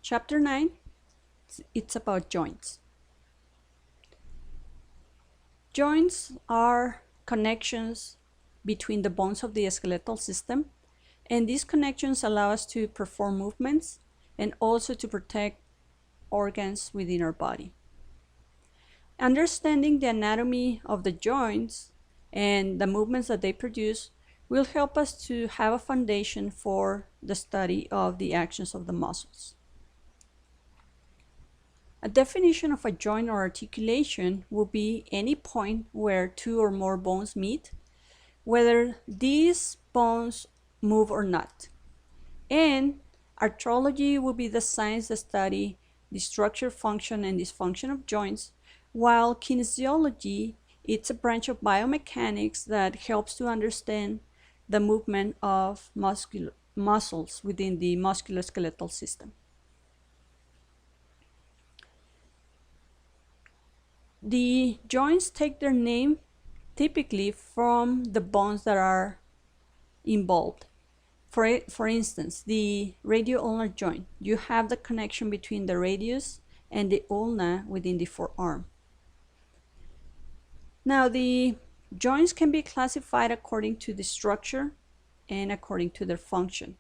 Chapter 9, it's about joints. Joints are connections between the bones of the skeletal system, and these connections allow us to perform movements and also to protect organs within our body. Understanding the anatomy of the joints and the movements that they produce will help us to have a foundation for the study of the actions of the muscles. A definition of a joint or articulation will be any point where two or more bones meet, whether these bones move or not. And arthrology will be the science that study the structure, function, and dysfunction of joints, while kinesiology, it's a branch of biomechanics that helps to understand the movement of muscles within the musculoskeletal system. The joints take their name typically from the bones that are involved. For instance, the radio-ulnar joint, you have the connection between the radius and the ulna within the forearm. Now, the joints can be classified according to the structure and according to their function.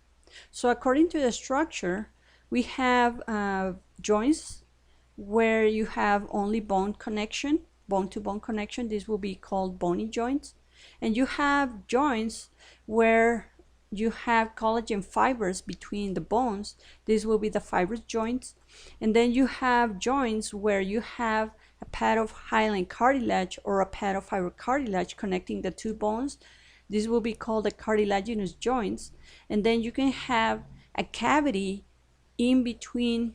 So according to the structure, we have joints where you have only bone connection, bone-to-bone connection. This will be called bony joints. And you have joints where you have collagen fibers between the bones. This will be the fibrous joints. And then you have joints where you have a pad of hyaline cartilage or a pad of fibrocartilage connecting the two bones. This will be called the cartilaginous joints. And then you can have a cavity in between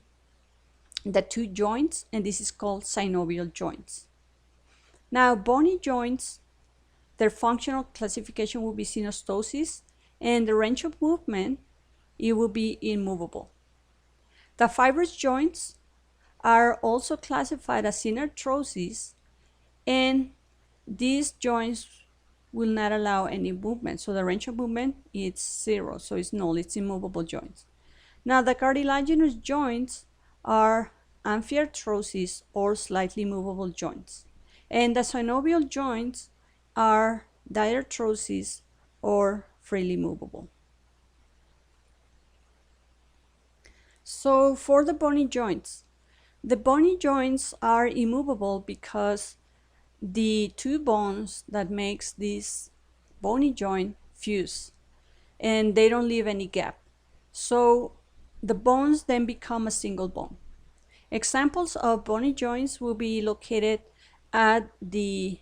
the two joints, and this is called synovial joints. Now, bony joints, their functional classification will be synostoses, and the range of movement, it will be immovable. The fibrous joints are also classified as synarthroses, and these joints will not allow any movement. So the range of movement is zero, so it's null, it's immovable joints. Now, the cartilaginous joints are amphiarthroses or slightly movable joints. And the synovial joints are diarthroses or freely movable. So for the bony joints are immovable because the two bones that makes this bony joint fuse and they don't leave any gap. So the bones then become a single bone. Examples of bony joints will be located at the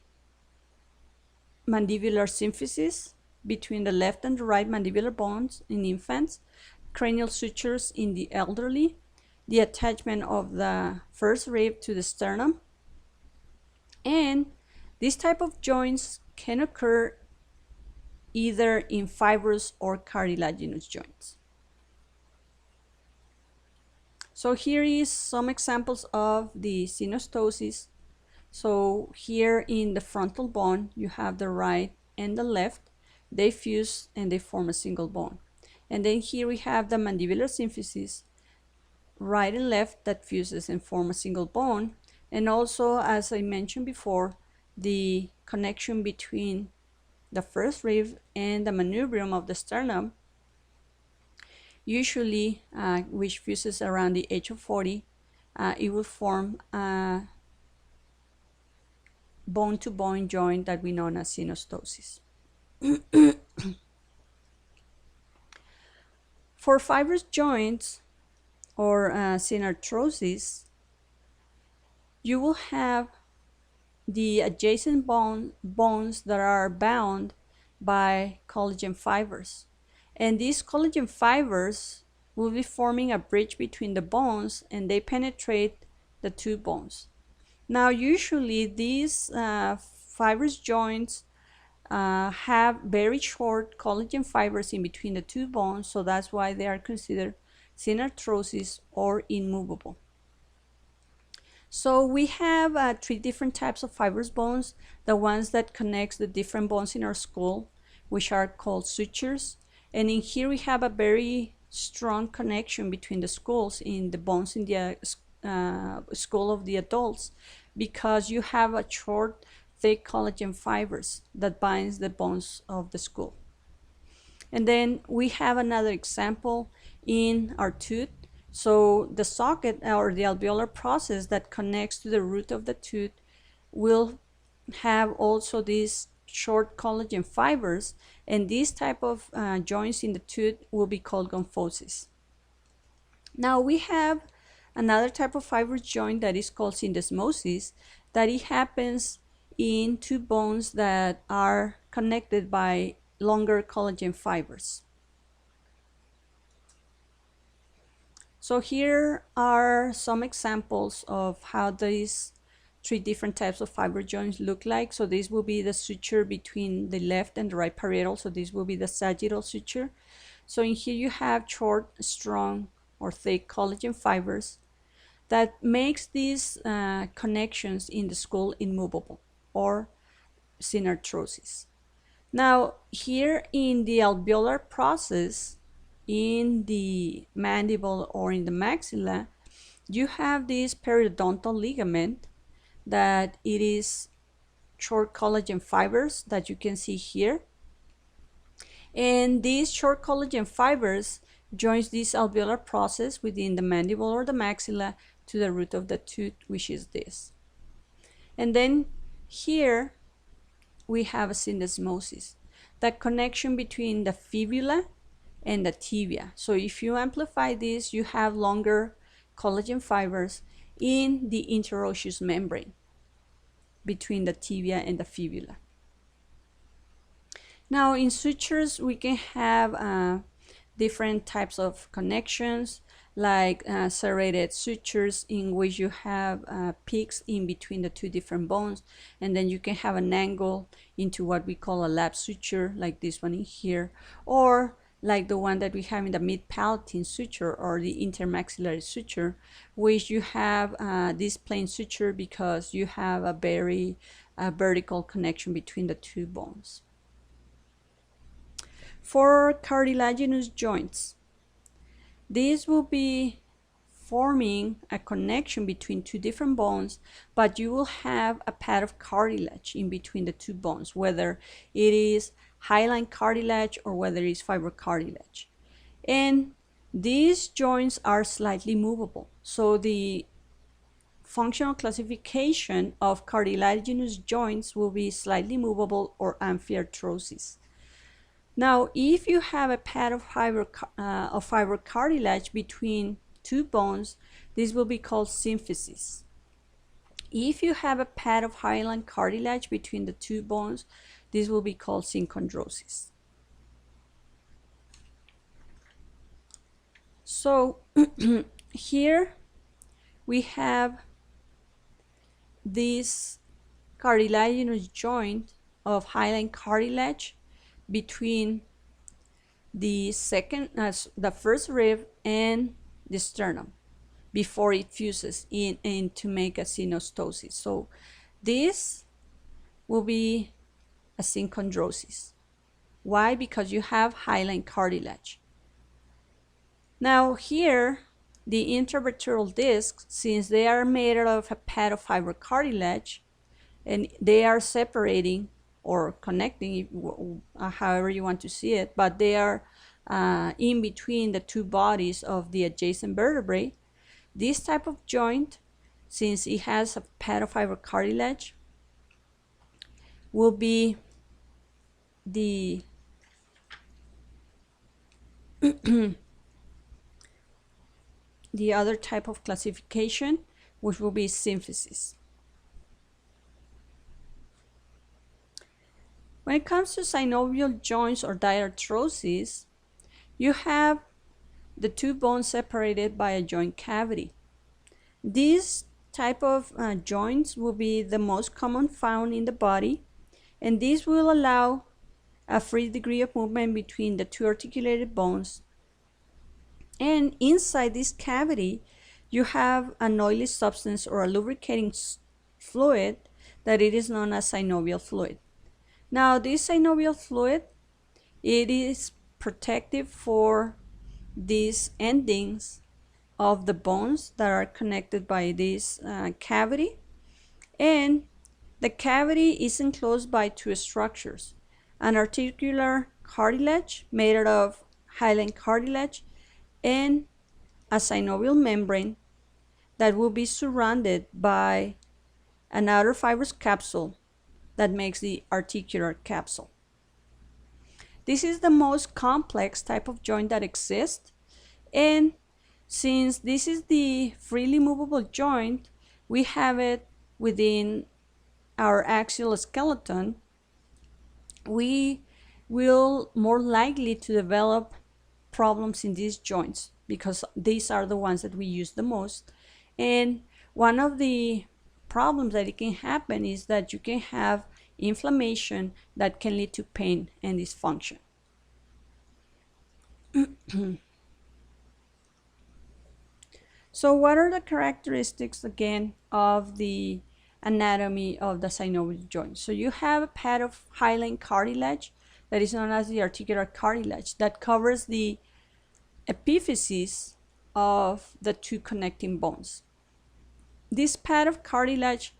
mandibular symphysis between the left and the right mandibular bones in infants, cranial sutures in the elderly, the attachment of the first rib to the sternum, and this type of joints can occur either in fibrous or cartilaginous joints. So here is some examples of the synostoses. So here in the frontal bone, you have the right and the left. They fuse and they form a single bone. And then here we have the mandibular symphysis, right and left, that fuses and form a single bone. And also, as I mentioned before, the connection between the first rib and the manubrium of the sternum, usually which fuses around the age of 40, it will form a bone-to-bone joint that we know as synostoses. For fibrous joints or synarthroses, you will have the adjacent bones that are bound by collagen fibers. And these collagen fibers will be forming a bridge between the bones, and they penetrate the two bones. Now, usually these fibrous joints have very short collagen fibers in between the two bones, so that's why they are considered synarthroses or immovable. So we have 3 different types of fibrous bones: the ones that connect the different bones in our skull, which are called sutures. And in here we have a very strong connection between the skulls in the bones in the skull of the adults, because you have a short, thick collagen fibers that binds the bones of the skull. And then we have another example in our tooth. So the socket, or the alveolar process that connects to the root of the tooth, will have also these short collagen fibers, and these type of joints in the tooth will be called gomphoses. Now we have another type of fibrous joint that is called syndesmosis, that it happens in two bones that are connected by longer collagen fibers. So here are some examples of how these three different types of fiber joints look like. So this will be the suture between the left and the right parietal. So this will be the sagittal suture. So in here you have short, strong, or thick collagen fibers that makes these connections in the skull immovable, or synarthrosis. Now here in the alveolar process, in the mandible or in the maxilla, you have this periodontal ligament that it is short collagen fibers that you can see here. And these short collagen fibers joins this alveolar process within the mandible or the maxilla to the root of the tooth, which is this. And then here we have a syndesmosis, that connection between the fibula and the tibia. So if you amplify this, you have longer collagen fibers in the interosseous membrane between the tibia and the fibula. Now in sutures, we can have different types of connections, like serrated sutures, in which you have peaks in between the two different bones, and then you can have an angle into what we call a lap suture, like this one in here, or like the one that we have in the mid-palatine suture, or the intermaxillary suture, which you have this plain suture because you have a very vertical connection between the two bones. For cartilaginous joints, these will be forming a connection between two different bones, but you will have a pad of cartilage in between the two bones, whether it is hyaline cartilage or whether it is fibrocartilage. And these joints are slightly movable. So the functional classification of cartilaginous joints will be slightly movable or amphiarthrosis. Now, if you have a pad of fibrocartilage between two bones, this will be called symphysis. If you have a pad of hyaline cartilage between the two bones, this will be called synchondrosis. So here we have this cartilaginous joint of hyaline cartilage between the first rib and the sternum before it fuses in to make a synostosis. So this will be a synchondrosis. Why? Because you have hyaline cartilage. Now here, the intravertebral discs, since they are made out of a pad of fibrocartilage, and they are separating or connecting, however you want to see it, but they are in between the two bodies of the adjacent vertebrae. This type of joint, since it has a pad of fibrocartilage, will be the the other type of classification, which will be symphysis. When it comes to synovial joints or diarthrosis, you have the two bones separated by a joint cavity. These type of joints will be the most common found in the body, and this will allow a free degree of movement between the two articulated bones. And inside this cavity, you have an oily substance or a lubricating fluid that it is known as synovial fluid. Now, this synovial fluid, it is protective for these endings of the bones that are connected by this cavity, and the cavity is enclosed by two structures: an articular cartilage made out of hyaline cartilage and a synovial membrane that will be surrounded by an outer fibrous capsule that makes the articular capsule. This is the most complex type of joint that exists, and since this is the freely movable joint, we have it within our axial skeleton. We will more likely to develop problems in these joints because these are the ones that we use the most. And one of the problems that it can happen is that you can have inflammation that can lead to pain and dysfunction. So what are the characteristics again of the anatomy of the synovial joint? So you have a pad of hyaline cartilage that is known as the articular cartilage that covers the epiphyses of the two connecting bones. This pad of cartilage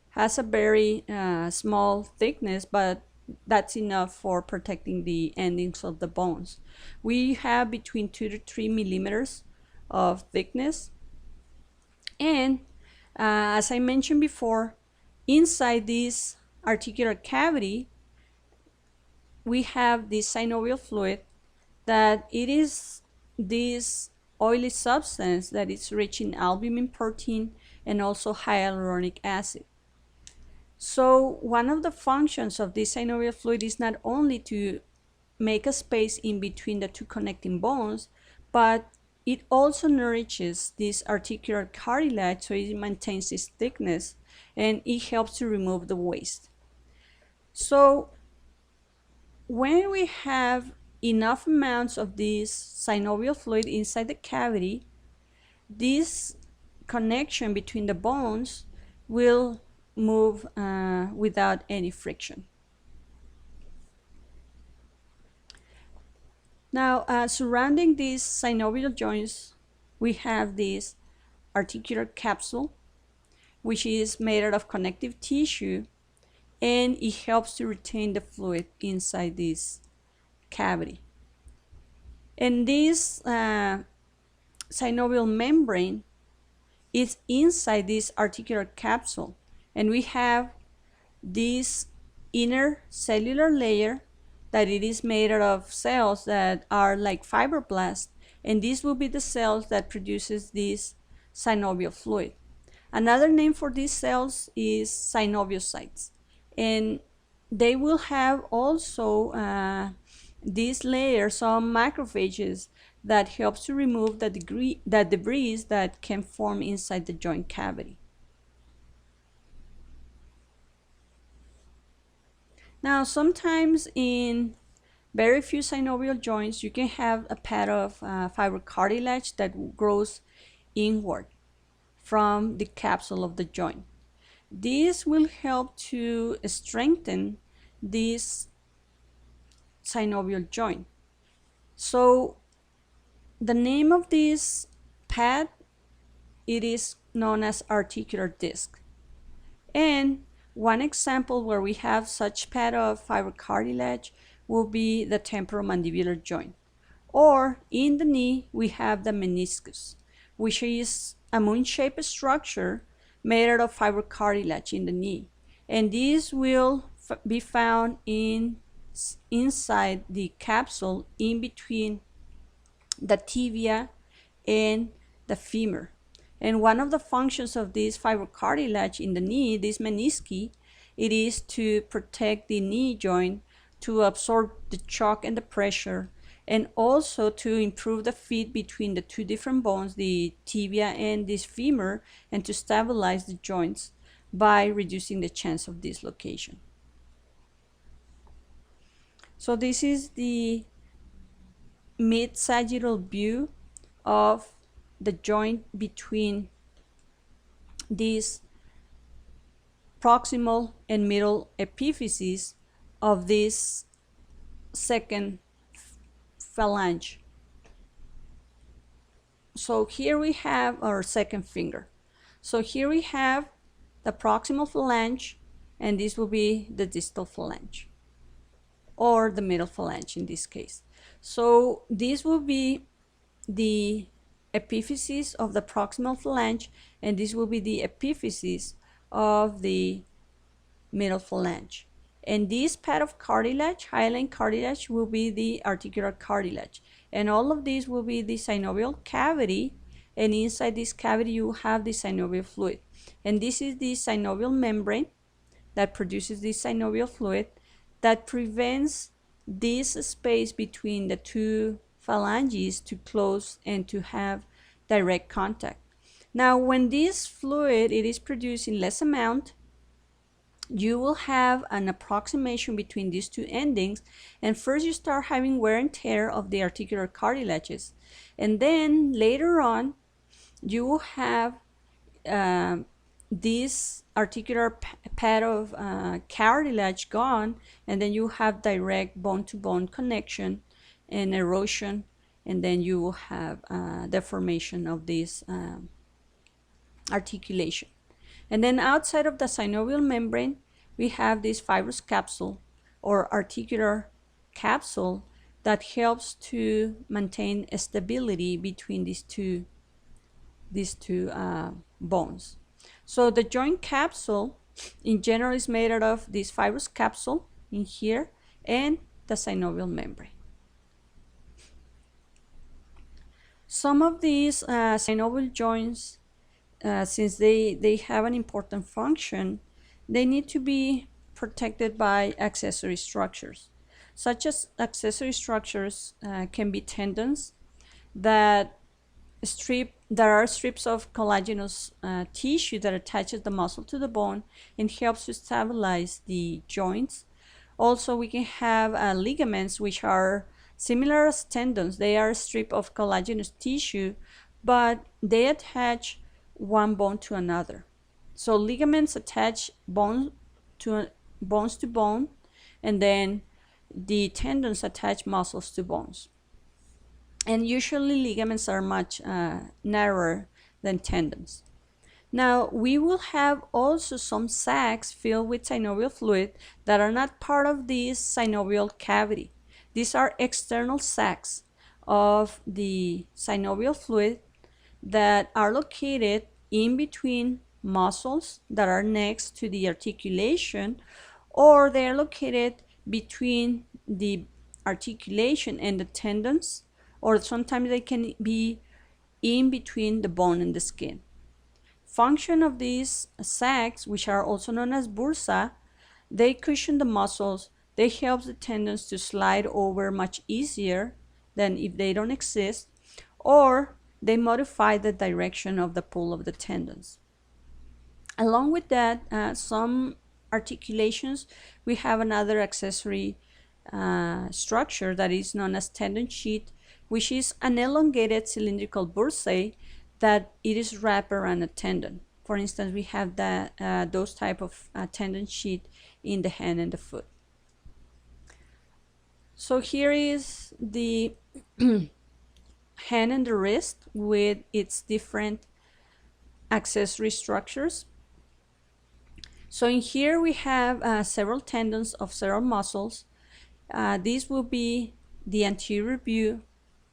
has a very small thickness, but that's enough for protecting the endings of the bones. We have between 2 to 3 millimeters of thickness, and as I mentioned before, inside this articular cavity we have this synovial fluid that it is this oily substance that is rich in albumin protein and also hyaluronic acid. So one of the functions of this synovial fluid is not only to make a space in between the two connecting bones, but it also nourishes this articular cartilage, so it maintains its thickness and it helps to remove the waste. So when we have enough amounts of this synovial fluid inside the cavity, this connection between the bones will move without any friction. Now, surrounding these synovial joints, we have this articular capsule, which is made out of connective tissue, and it helps to retain the fluid inside this cavity. And this synovial membrane is inside this articular capsule, and we have this inner cellular layer that it is made out of cells that are like fibroblasts, and these will be the cells that produces this synovial fluid. Another name for these cells is synoviocytes, and they will have also this layer, some macrophages that helps to remove the debris that can form inside the joint cavity. Now, sometimes in very few synovial joints, you can have a pad of fibrocartilage that grows inward from the capsule of the joint. This will help to strengthen this synovial joint. So the name of this pad, it is known as articular disc. And one example where we have such pad of fibrocartilage will be the temporomandibular joint. Or in the knee, we have the meniscus, which is a moon-shaped structure made out of fibrocartilage in the knee. And this will be found inside the capsule in between the tibia and the femur. And one of the functions of this fibrocartilage in the knee, this menisci, it is to protect the knee joint, to absorb the shock and the pressure, and also to improve the fit between the two different bones, the tibia and this femur, and to stabilize the joints by reducing the chance of dislocation. So this is the mid-sagittal view of the joint between these proximal and middle epiphyses of this second phalange. So here we have our second finger. So here we have the proximal phalange, and this will be the distal phalange, or the middle phalange in this case. So this will be the epiphysis of the proximal phalange, and this will be the epiphysis of the middle phalange. And this pad of cartilage, hyaline cartilage, will be the articular cartilage. And all of these will be the synovial cavity, and inside this cavity you have the synovial fluid. And this is the synovial membrane that produces this synovial fluid that prevents this space between the two phalanges to close and to have direct contact. Now, when this fluid it is produced in less amount, you will have an approximation between these two endings, and first you start having wear and tear of the articular cartilages, and then later on you will have this articular pad of cartilage gone, and then you have direct bone-to-bone connection and erosion, and then you will have deformation of this articulation. And then outside of the synovial membrane, we have this fibrous capsule or articular capsule that helps to maintain stability between these two bones. So the joint capsule in general is made out of this fibrous capsule in here and the synovial membrane. Some of these synovial joints, since they have an important function, they need to be protected by accessory structures. Such as accessory structures can be tendons that are strips of collagenous tissue that attaches the muscle to the bone and helps to stabilize the joints. Also, we can have ligaments, which are similar as tendons. They are a strip of collagenous tissue, but they attach one bone to another. So ligaments attach bones to bone, and then the tendons attach muscles to bones. And usually ligaments are much narrower than tendons. Now, we will have also some sacs filled with synovial fluid that are not part of this synovial cavity. These are external sacs of the synovial fluid that are located in between muscles that are next to the articulation, or they are located between the articulation and the tendons, or sometimes they can be in between the bone and the skin. Function of these sacs, which are also known as bursa, they cushion the muscles. They help the tendons to slide over much easier than if they don't exist, or they modify the direction of the pull of the tendons. Along with that, some articulations, we have another accessory structure that is known as tendon sheath, which is an elongated cylindrical bursae that it is wrapped around a tendon. For instance, we have those type of tendon sheath in the hand and the foot. So here is the hand and the wrist with its different accessory structures. So in here we have several tendons of several muscles. This will be the anterior view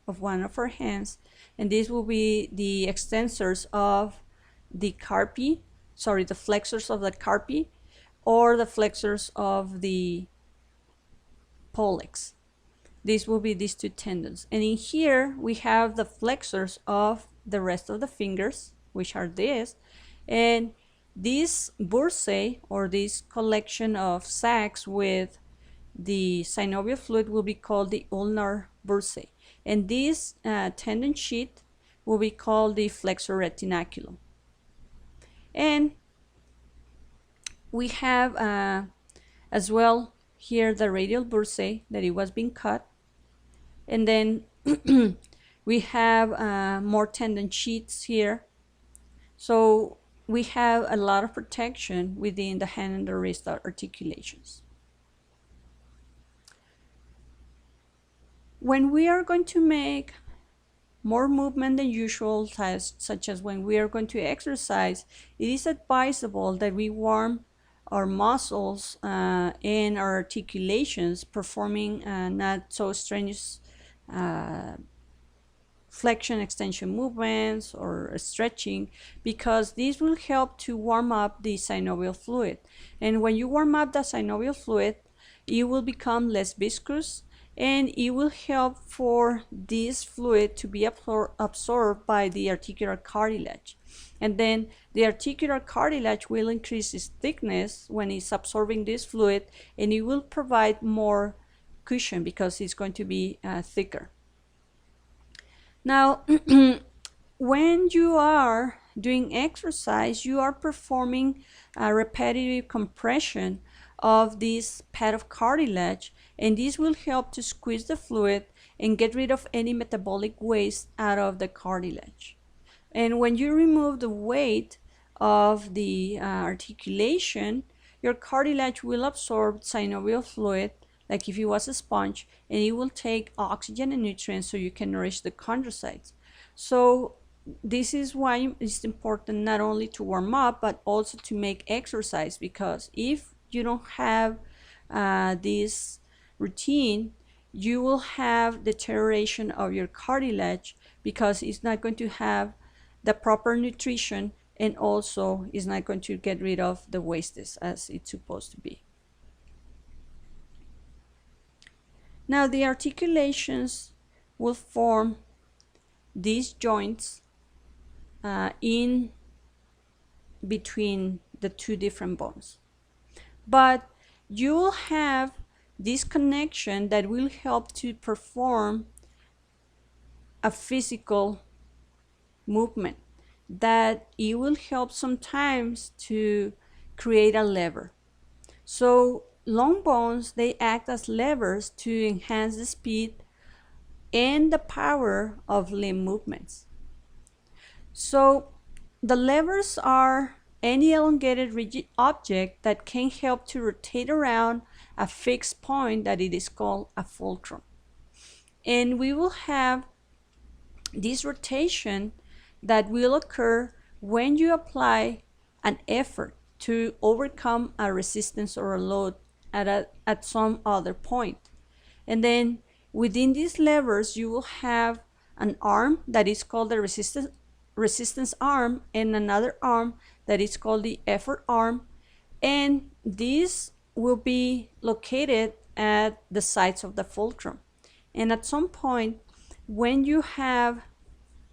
of one of our hands, and this will be the extensors of the carpi, the flexors of the carpi, or the flexors of the pollex. These will be these two tendons. And in here we have the flexors of the rest of the fingers, which are this, and this bursae, or this collection of sacs with the synovial fluid, will be called the ulnar bursae, and this tendon sheath will be called the flexor retinaculum. And we have as well here the radial bursae that it was being cut, and then we have more tendon sheaths here. So we have a lot of protection within the hand and the wrist articulations. When we are going to make more movement than usual, such as when we are going to exercise, it is advisable that we warm our muscles and our articulations, performing not so strenuous flexion extension movements or stretching, because these will help to warm up the synovial fluid. And when you warm up the synovial fluid, it will become less viscous, and it will help for this fluid to be absorbed by the articular cartilage. And then the articular cartilage will increase its thickness when it's absorbing this fluid, and it will provide more cushion because it's going to be thicker. Now, when you are doing exercise, you are performing a repetitive compression of this pad of cartilage, and this will help to squeeze the fluid and get rid of any metabolic waste out of the cartilage. And when you remove the weight of the articulation, your cartilage will absorb synovial fluid like if it was a sponge, and it will take oxygen and nutrients so you can nourish the chondrocytes. So this is why it's important not only to warm up, but also to make exercise, because if you don't have this routine, you will have deterioration of your cartilage because it's not going to have the proper nutrition, and also is not going to get rid of the wastes as it's supposed to be. Now the articulations will form these joints in between the two different bones. But you will have this connection that will help to perform a physical movement, that it will help sometimes to create a lever. So long bones, they act as levers to enhance the speed and the power of limb movements. So the levers are any elongated rigid object that can help to rotate around a fixed point that it is called a fulcrum. And we will have this rotation that will occur when you apply an effort to overcome a resistance or a load at some other point. And then within these levers, you will have an arm that is called the resistance arm, and another arm that is called the effort arm. And these will be located at the sides of the fulcrum. And at some point, when you have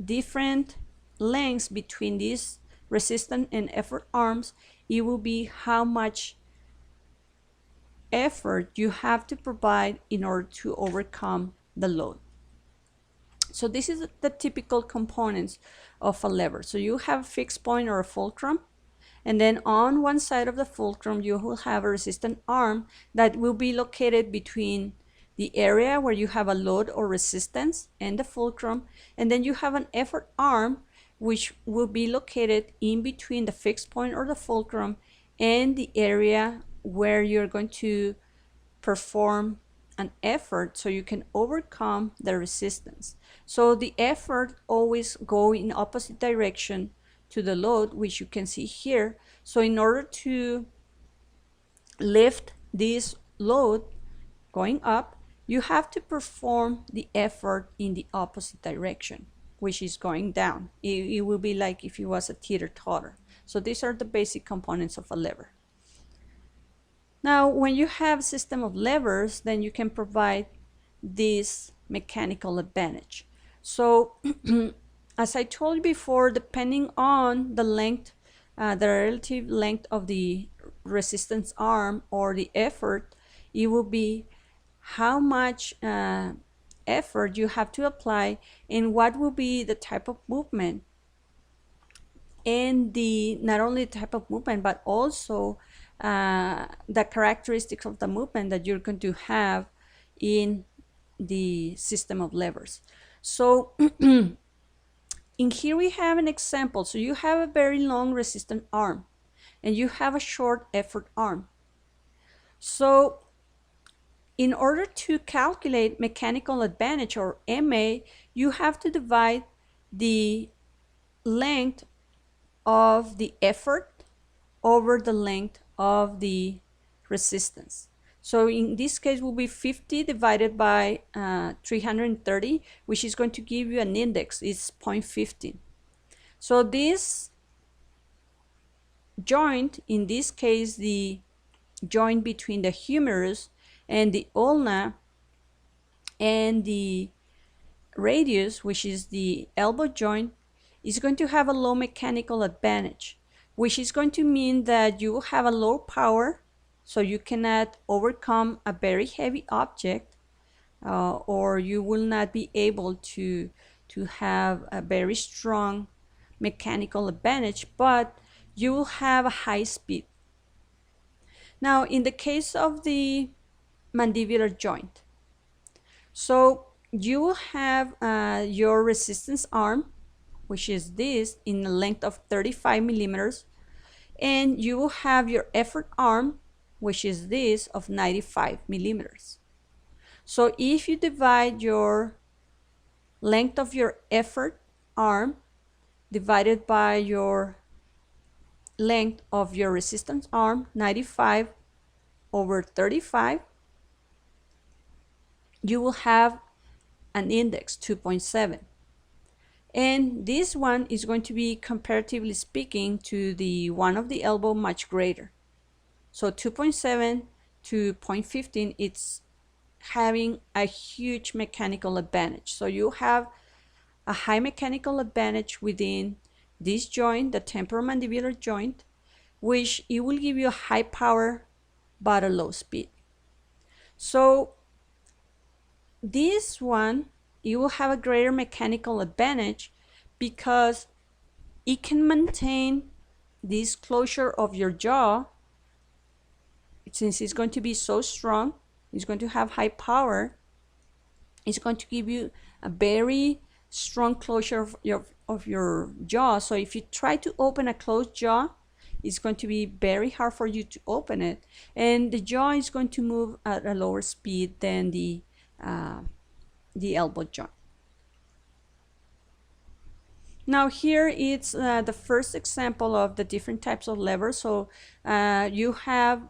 different lengths between these resistance and effort arms, it will be how much effort you have to provide in order to overcome the load. So this is the typical components of a lever. So you have a fixed point or a fulcrum, and then on one side of the fulcrum you will have a resistant arm that will be located between the area where you have a load or resistance and the fulcrum, and then you have an effort arm which will be located in between the fixed point or the fulcrum and the area where you're going to perform an effort so you can overcome the resistance. So the effort always go in opposite direction to the load, which you can see here. So in order to lift this load going up, you have to perform the effort in the opposite direction, which is going down. It will be like if it was a teeter-totter. So these are the basic components of a lever. Now, when you have a system of levers, then you can provide this mechanical advantage. So, as I told you before, depending on the length, the relative length of the resistance arm or the effort, it will be how much effort you have to apply and what will be the type of movement, and not only the type of movement, but also the characteristics of the movement that you're going to have in the system of levers. So in here we have an example. So you have a very long resistant arm and you have a short effort arm. So in order to calculate mechanical advantage, or MA, you have to divide the length of the effort over the length of the resistance. So in this case will be 50 divided by 330, which is going to give you an index. It's 0.15. So this joint, in this case the joint between the humerus and the ulna and the radius, which is the elbow joint, is going to have a low mechanical advantage, which is going to mean that you will have a low power, so you cannot overcome a very heavy object, or you will not be able to have a very strong mechanical advantage, but you will have a high speed. Now, in the case of the mandibular joint, so you will have your resistance arm, which is this, in a length of 35 millimeters, and you will have your effort arm, which is this, of 95 millimeters. So if you divide your length of your effort arm divided by your length of your resistance arm, 95 over 35, you will have an index 2.7. And this one is going to be, comparatively speaking, to the one of the elbow much greater. So 2.7 to 0.15, it's having a huge mechanical advantage. So you have a high mechanical advantage within this joint, the temporomandibular joint, which it will give you a high power but a low speed. So this one, you will have a greater mechanical advantage because it can maintain this closure of your jaw. Since it's going to be so strong, it's going to have high power, it's going to give you a very strong closure of your jaw. So if you try to open a closed jaw, it's going to be very hard for you to open it, and the jaw is going to move at a lower speed than the elbow joint. Now here it's the first example of the different types of levers. So you have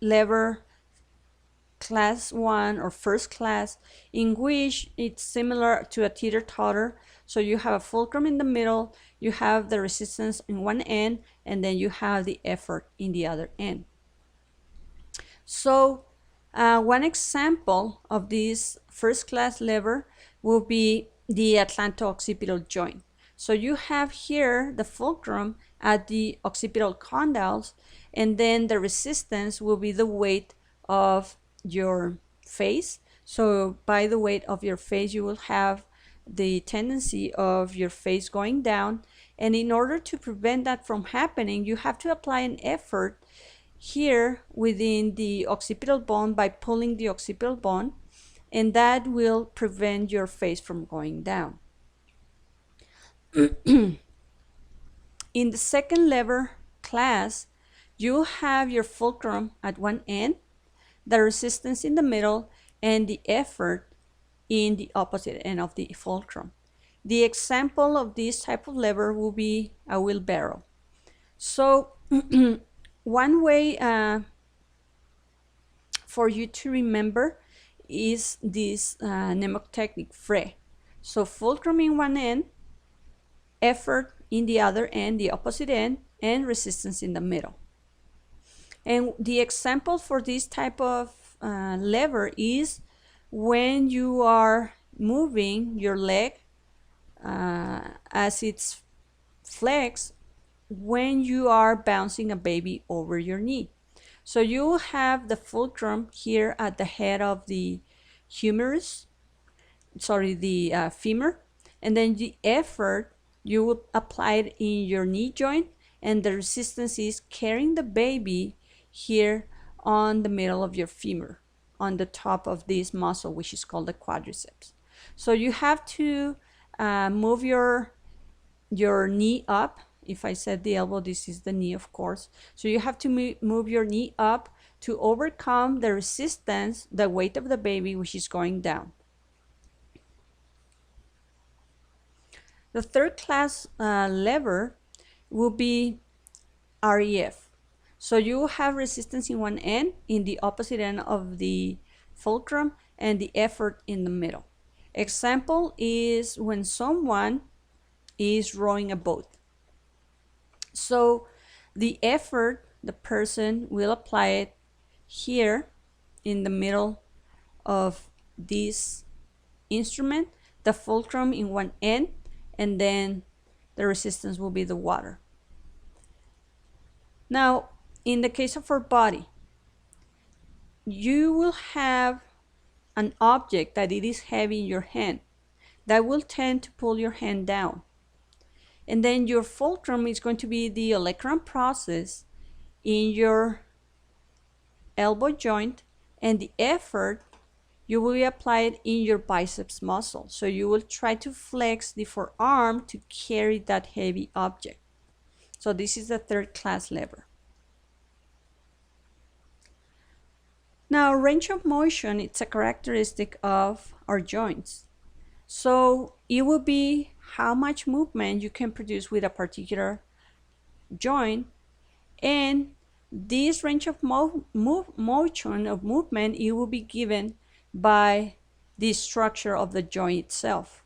lever class 1 or first class, in which it's similar to a teeter-totter. So you have a fulcrum in the middle, you have the resistance in one end, and then you have the effort in the other end. So one example of this first class lever will be the atlanto-occipital joint. So you have here the fulcrum at the occipital condyles, and then the resistance will be the weight of your face. So by the weight of your face, you will have the tendency of your face going down, and in order to prevent that from happening, you have to apply an effort here within the occipital bone by pulling the occipital bone, and that will prevent your face from going down. In the second lever class, you have your fulcrum at one end, the resistance in the middle, and the effort in the opposite end of the fulcrum. The example of this type of lever will be a wheelbarrow. So one way for you to remember is this mnemotechnic FRE. So fulcrum in one end, effort in the other end, the opposite end, and resistance in the middle. And the example for this type of lever is when you are moving your leg as it's flexed when you are bouncing a baby over your knee. So you have the fulcrum here at the head of the humerus, the femur, and then the effort you will apply it in your knee joint, and the resistance is carrying the baby here on the middle of your femur, on the top of this muscle, which is called the quadriceps. So you have to move your knee up. If I said the elbow, this is the knee, of course. So you have to move your knee up to overcome the resistance, the weight of the baby, which is going down. The third class lever will be REF. So you have resistance in one end, in the opposite end of the fulcrum, and the effort in the middle. Example is when someone is rowing a boat. So the effort, the person will apply it here in the middle of this instrument, the fulcrum in one end, and then the resistance will be the water. Now, in the case of our body, you will have an object that it is heavy in your hand that will tend to pull your hand down. And then your fulcrum is going to be the olecranon process in your elbow joint, and the effort you will apply it in your biceps muscle. So you will try to flex the forearm to carry that heavy object. So this is the third class lever. Now, range of motion, it's a characteristic of our joints. So it will be how much movement you can produce with a particular joint, and this range of motion of movement, it will be given by the structure of the joint itself.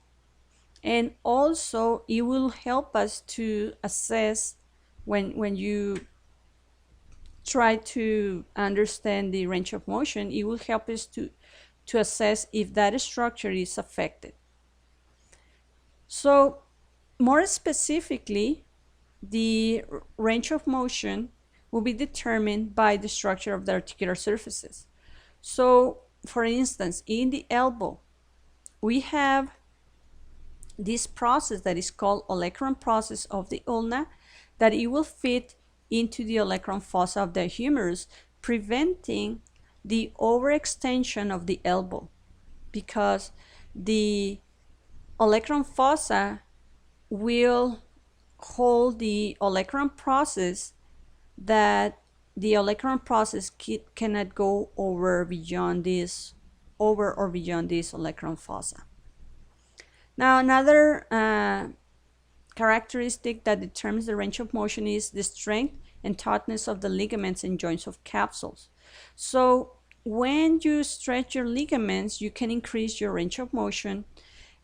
And also it will help us to assess when you try to understand the range of motion, it will help us to assess if that structure is affected. So more specifically, the range of motion will be determined by the structure of the articular surfaces. So for instance, in the elbow, we have this process that is called olecranon process of the ulna, that it will fit into the olecranon fossa of the humerus, preventing the overextension of the elbow, because the olecranon fossa will hold the olecranon process, that the olecranon process cannot go over or beyond this olecranon fossa. Now, another characteristic that determines the range of motion is the strength and tautness of the ligaments and joints of capsules. So when you stretch your ligaments, you can increase your range of motion,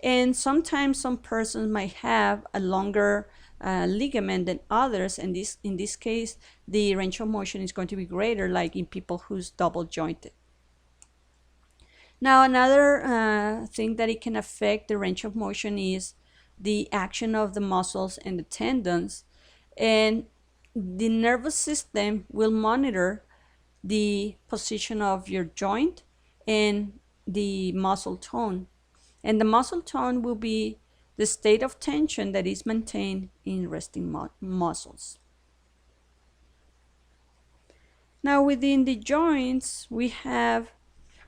and sometimes some persons might have a longer ligament than others, and in this case the range of motion is going to be greater, like in people who's double jointed. Now, another thing that it can affect the range of motion is the action of the muscles and the tendons, and the nervous system will monitor the position of your joint and the muscle tone, and the muscle tone will be the state of tension that is maintained in resting muscles. Now, within the joints, we have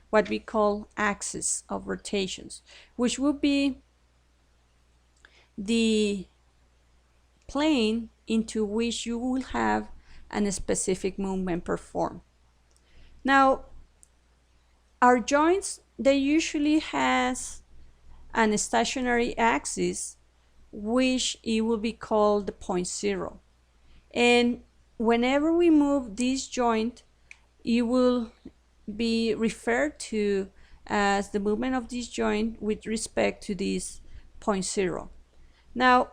what we call axis of rotations, which will be the plane into which you will have a specific movement performed. Now, our joints, they usually has an stationary axis, which it will be called the point zero. And whenever we move this joint, it will be referred to as the movement of this joint with respect to this point zero. Now,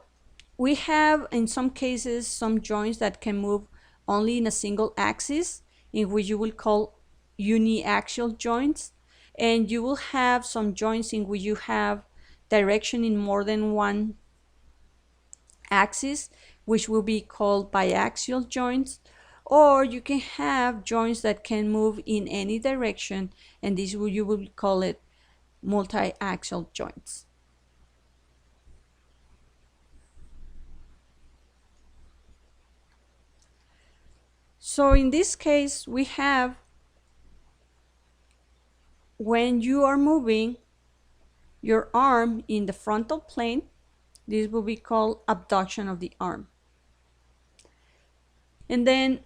we have in some cases some joints that can move only in a single axis, in which you will call uniaxial joints, and you will have some joints in which you have direction in more than one axis, which will be called biaxial joints, or you can have joints that can move in any direction, and this you will call it multi-axial joints. So in this case, we have when you are moving your arm in the frontal plane, this will be called abduction of the arm. And then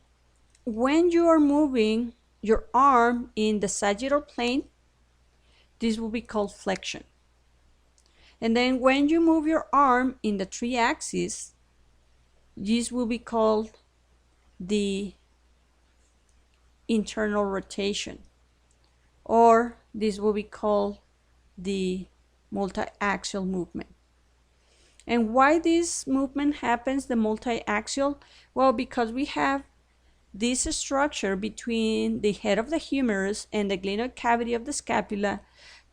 when you are moving your arm in the sagittal plane, this will be called flexion. And then when you move your arm in the 3-axis, this will be called the internal rotation, or this will be called the multi-axial movement. And why this movement happens, the multi-axial? Well, because we have this structure between the head of the humerus and the glenoid cavity of the scapula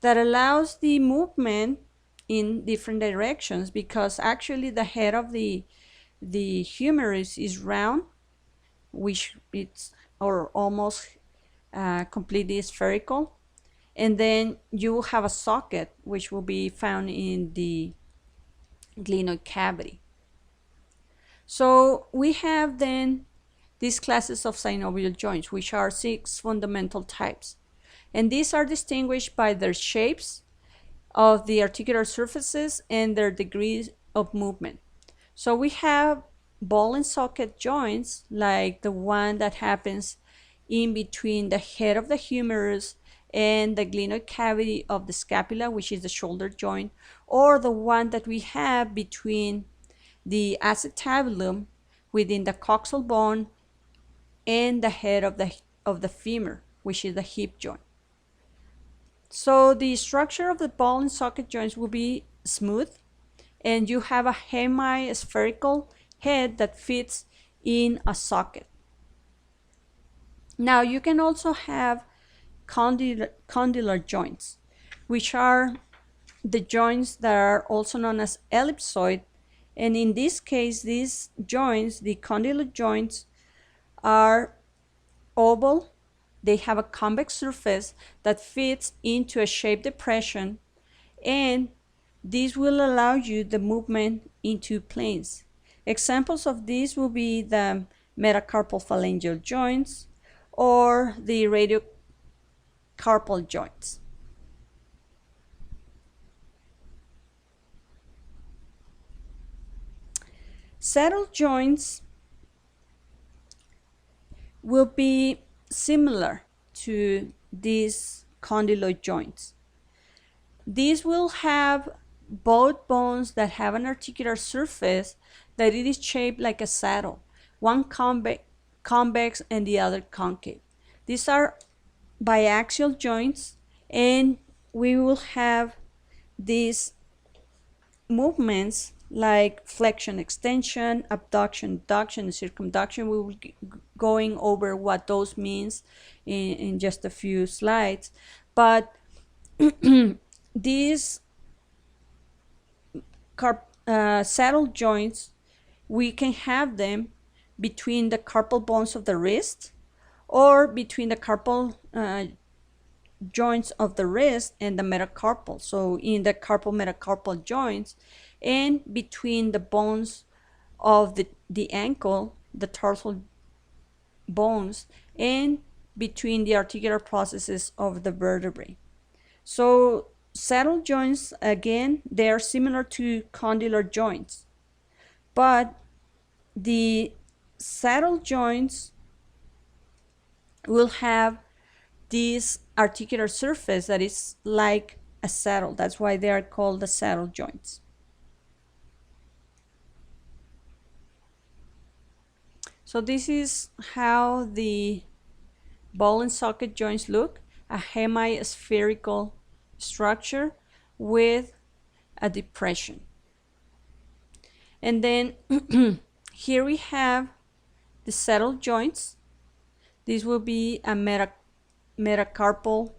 that allows the movement in different directions, because actually the head of the humerus is round, which it's or almost completely spherical, and then you will have a socket which will be found in the glenoid cavity. So we have then these classes of synovial joints, which are 6 fundamental types, and these are distinguished by their shapes of the articular surfaces and their degrees of movement. So we have ball and socket joints, like the one that happens in between the head of the humerus and the glenoid cavity of the scapula, which is the shoulder joint, or the one that we have between the acetabulum within the coxal bone and the head of the femur, which is the hip joint. So the structure of the ball and socket joints will be smooth, and you have a hemispherical head that fits in a socket. Now you can also have condylar joints, which are the joints that are also known as ellipsoid, and in this case these joints, the condylar joints, are oval. They have a convex surface that fits into a shaped depression, and this will allow you the movement into planes. Examples of these will be the metacarpal phalangeal joints or the radiocarpal joints. Saddle joints will be similar to these condyloid joints. These will have both bones that have an articular surface that it is shaped like a saddle, one convex and the other concave. These are biaxial joints, and we will have these movements like flexion, extension, abduction, adduction, and circumduction. We will be going over what those means in just a few slides, but these saddle joints, we can have them between the carpal bones of the wrist, or between the carpal joints of the wrist and the metacarpal. So in the carpal metacarpal joints, and between the bones of the ankle, the tarsal bones, and between the articular processes of the vertebrae. So saddle joints, again, they are similar to condylar joints, but the saddle joints will have this articular surface that is like a saddle. That's why they are called the saddle joints. So this is how the ball and socket joints look: a hemispherical structure with a depression. And then here we have the saddle joints. This will be a metacarpal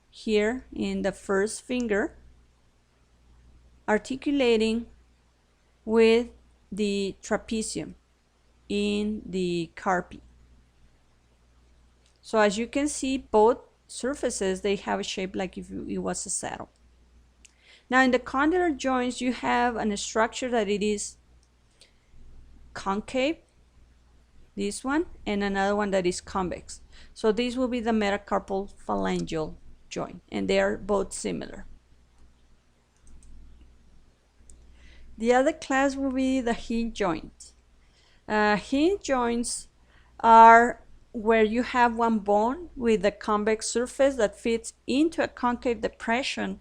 here in the first finger, articulating with the trapezium in the carpi. So as you can see, both surfaces, they have a shape like if it was a saddle. Now in the condylar joints, you have a structure that it is concave, this one, and another one that is convex. So this will be the metacarpal phalangeal joint, and they are both similar. The other class will be the hinge joint. Hinge joints are where you have one bone with a convex surface that fits into a concave depression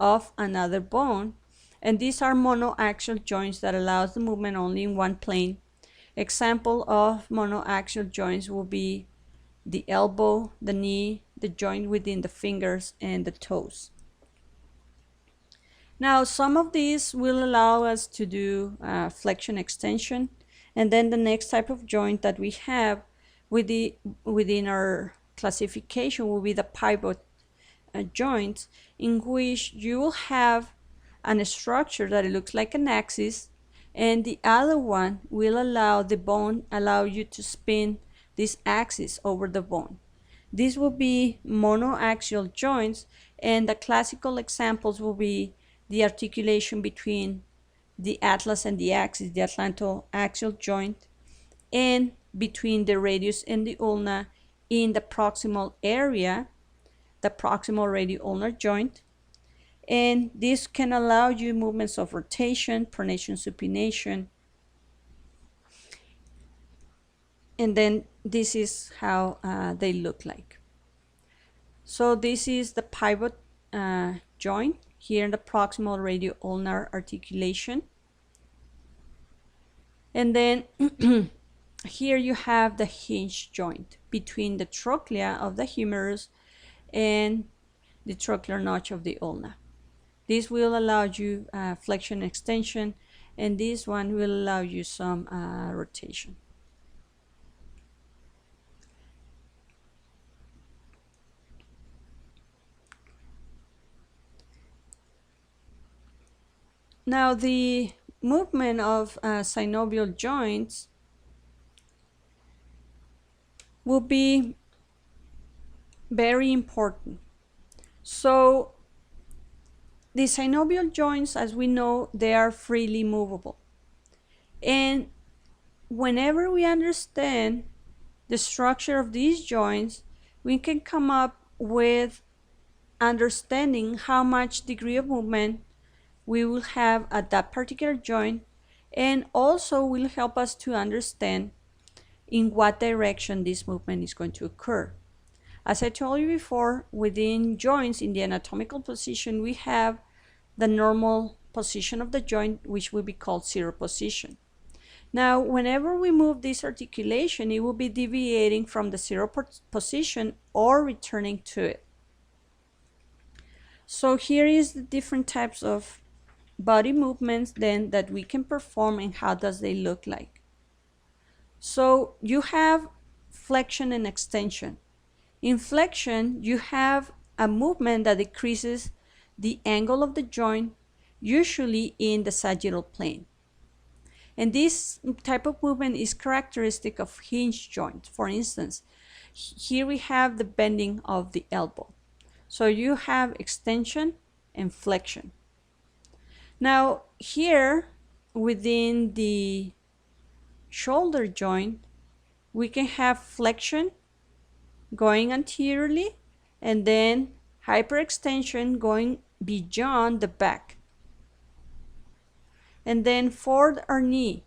of another bone. And these are monoaxial joints that allows the movement only in one plane. Example of monoaxial joints will be the elbow, the knee, the joint within the fingers, and the toes. Now, some of these will allow us to do flexion extension, and then the next type of joint that we have within our classification will be the pivot joints, in which you will have a structure that it looks like an axis, and the other one will allow you to spin this axis over the bone. These will be monoaxial joints, and the classical examples will be the articulation between the atlas and the axis, the atlantoaxial joint, and between the radius and the ulna in the proximal area, the proximal radioulnar joint. And this can allow you movements of rotation, pronation, supination. And then this is how they look like. So this is the pivot joint here in the proximal radioulnar articulation. And then here you have the hinge joint between the trochlea of the humerus and the trochlear notch of the ulna. This will allow you flexion extension, and this one will allow you some rotation. Now, the movement of synovial joints will be very important. So the synovial joints, as we know, they are freely movable. And whenever we understand the structure of these joints, we can come up with understanding how much degree of movement we will have at that particular joint, and also will help us to understand in what direction this movement is going to occur. As I told you before, within joints in the anatomical position, we have the normal position of the joint, which will be called zero position. Now, whenever we move this articulation, it will be deviating from the zero position or returning to it. So here is the different types of body movements then that we can perform, and how does they look like. So you have flexion and extension. In flexion, you have a movement that decreases the angle of the joint, usually in the sagittal plane. And this type of movement is characteristic of hinge joints. For instance, here we have the bending of the elbow. So you have extension and flexion. Now here within the shoulder joint, we can have flexion going anteriorly, and then hyperextension going beyond the back. And then for our knee,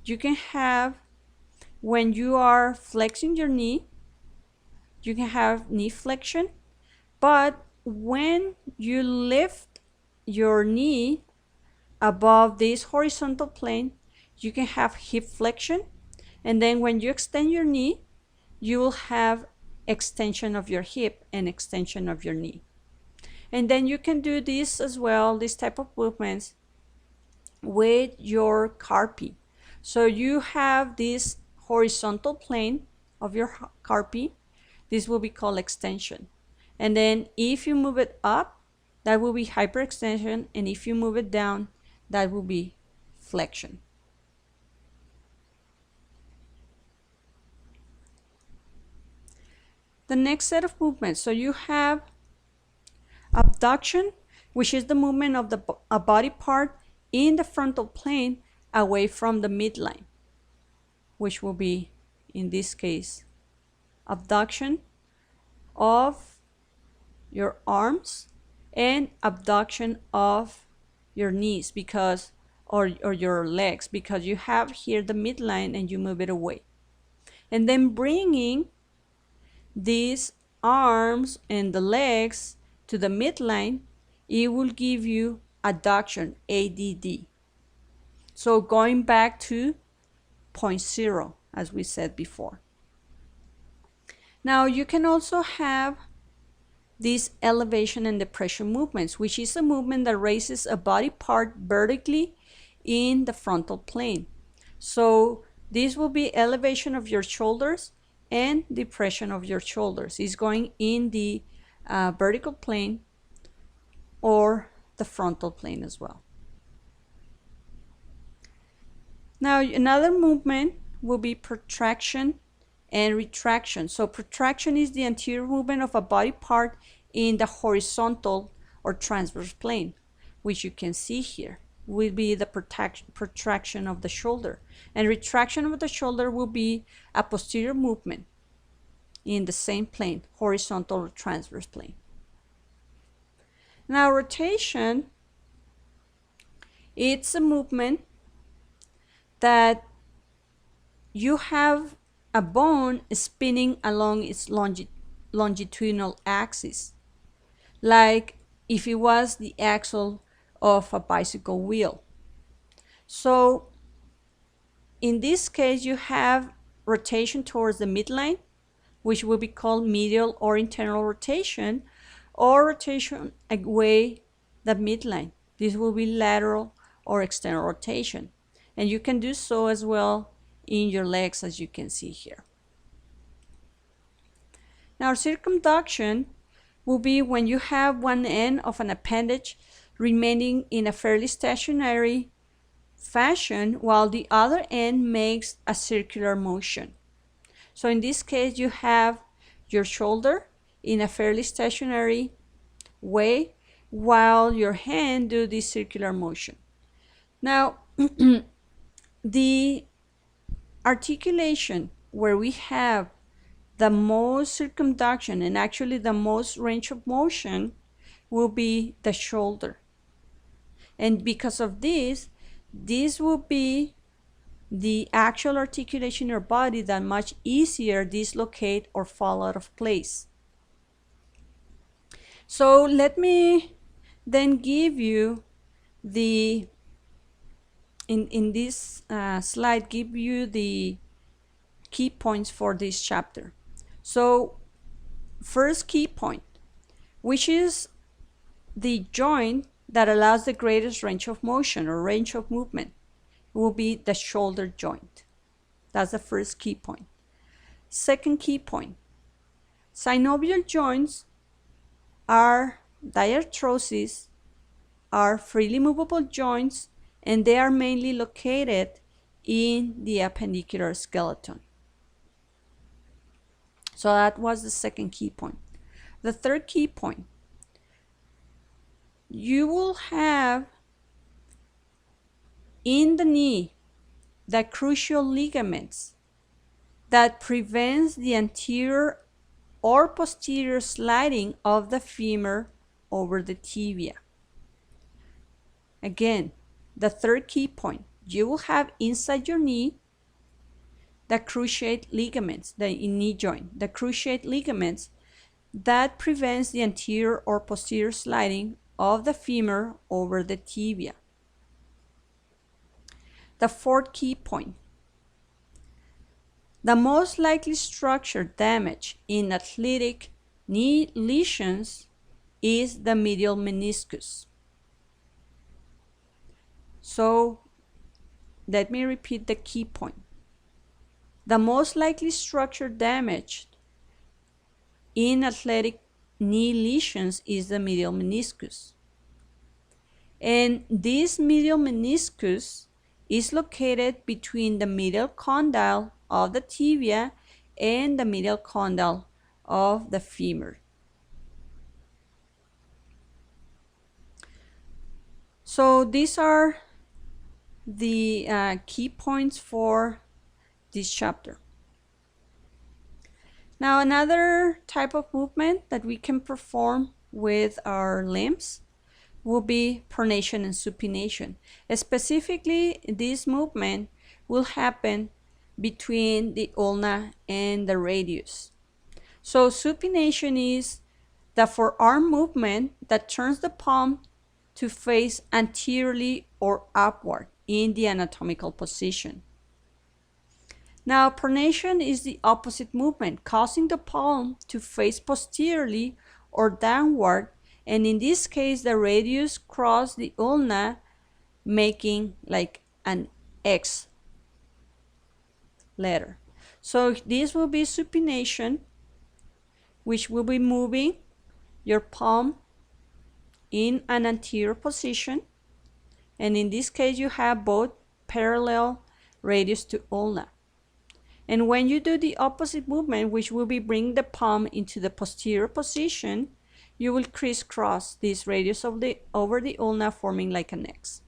you can have, when you are flexing your knee, you can have knee flexion, but when you lift your knee above this horizontal plane, you can have hip flexion, and then when you extend your knee, you will have extension of your hip and extension of your knee. And then you can do this as well, this type of movements, with your carpi. So you have this horizontal plane of your carpi. This will be called extension. And then if you move it up, that will be hyperextension, and if you move it down, that will be flexion. The next set of movements, so you have abduction, which is the movement of a body part in the frontal plane away from the midline, which will be, in this case, abduction of your arms and abduction of your knees, or your legs, because you have here the midline and you move it away. and then bringing these arms and the legs to the midline, it will give you adduction, ADD. So going back to point 0, as we said before. Now you can also have these elevation and depression movements, which is a movement that raises a body part vertically in the frontal plane. So this will be elevation of your shoulders and depression of your shoulders. It's going in the vertical plane or the frontal plane as well. Now another movement will be protraction and retraction. So protraction is the anterior movement of a body part in the horizontal or transverse plane, which you can see here will be the protraction of the shoulder. And retraction of the shoulder will be a posterior movement in the same plane, horizontal or transverse plane. Now rotation, it's a movement that you have a bone spinning along its longitudinal axis, like if it was the axle of a bicycle wheel. So in this case, you have rotation towards the midline, which will be called medial or internal rotation, or rotation away the midline. This will be lateral or external rotation. And you can do so as well in your legs, as you can see here. Now, circumduction will be when you have one end of an appendage remaining in a fairly stationary fashion while the other end makes a circular motion. So in this case, you have your shoulder in a fairly stationary way while your hand do this circular motion. Now, the articulation where we have the most circumduction and actually the most range of motion will be the shoulder. And because of this will be the actual articulation in your body that much easier dislocate or fall out of place. So let me then give you the in this slide, give you the key points for this chapter. So first key point, which is the joint that allows the greatest range of motion or range of movement, will be the shoulder joint. That's the first key point. Second key point, synovial joints are diarthrosis, are freely movable joints, and they are mainly located in the appendicular skeleton. So that was the second key point. The third key point, you will have in the knee the crucial ligaments that prevents the anterior or posterior sliding of the femur over the tibia. Again, the third key point, you will have inside your knee the cruciate ligaments, the knee joint, the cruciate ligaments that prevents the anterior or posterior sliding of the femur over the tibia. The fourth key point, the most likely structure damage in athletic knee lesions is the medial meniscus. So let me repeat the key point. The most likely structure damaged in athletic knee lesions is the medial meniscus. And this medial meniscus is located between the medial condyle of the tibia and the medial condyle of the femur. So these are the key points for this chapter. Now another type of movement that we can perform with our limbs will be pronation and supination. Specifically, this movement will happen between the ulna and the radius. So supination is the forearm movement that turns the palm to face anteriorly or upward in the anatomical position. Now, pronation is the opposite movement, causing the palm to face posteriorly or downward, and in this case, the radius crosses the ulna, making like an X letter. So this will be supination, which will be moving your palm in an anterior position, and in this case, you have both parallel radius to ulna. And when you do the opposite movement, which will be bring the palm into the posterior position, you will crisscross this radius of over the ulna, forming like an X.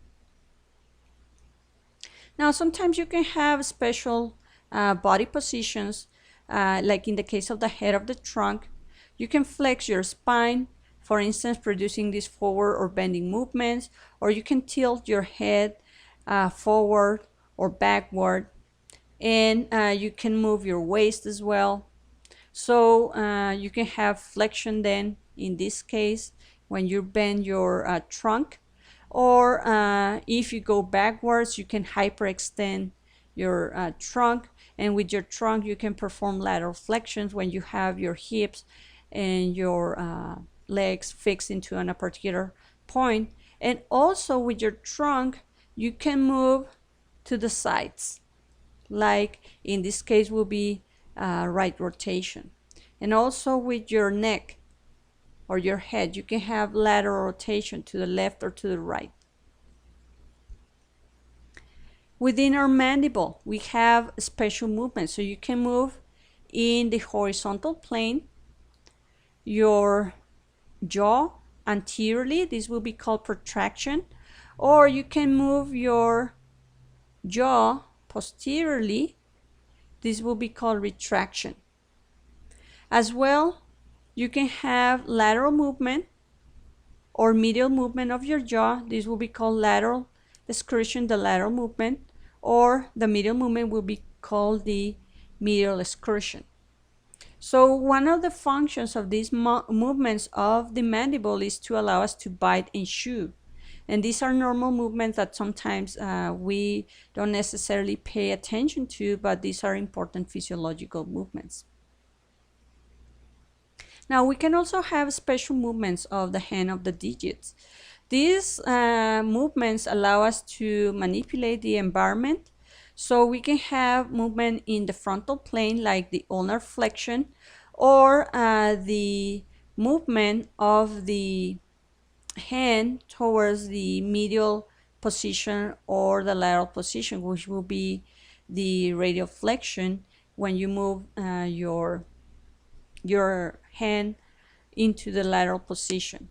Now, sometimes you can have special body positions, like in the case of the head of the trunk. You can flex your spine, for instance, producing these forward or bending movements, or you can tilt your head forward or backward, and you can move your waist as well. So you can have flexion then, in this case, when you bend your trunk, or if you go backwards, you can hyperextend your trunk, and with your trunk you can perform lateral flexions when you have your hips and your legs fixed into a particular point. And also with your trunk you can move to the sides, like in this case will be right rotation. And also with your neck or your head, you can have lateral rotation to the left or to the right. Within our mandible, we have special movements. So you can move in the horizontal plane your jaw anteriorly. This will be called protraction. Or you can move your jaw posteriorly. This will be called retraction. As well, you can have lateral movement or medial movement of your jaw. This will be called lateral excursion, the lateral movement, or the medial movement will be called the medial excursion. So one of the functions of these movements of the mandible is to allow us to bite and chew. And these are normal movements that sometimes we don't necessarily pay attention to, but these are important physiological movements. Now we can also have special movements of the hand of the digits. These movements allow us to manipulate the environment. So we can have movement in the frontal plane, like the ulnar flexion, or the movement of the hand towards the medial position or the lateral position, which will be the radial flexion when you move your hand into the lateral position.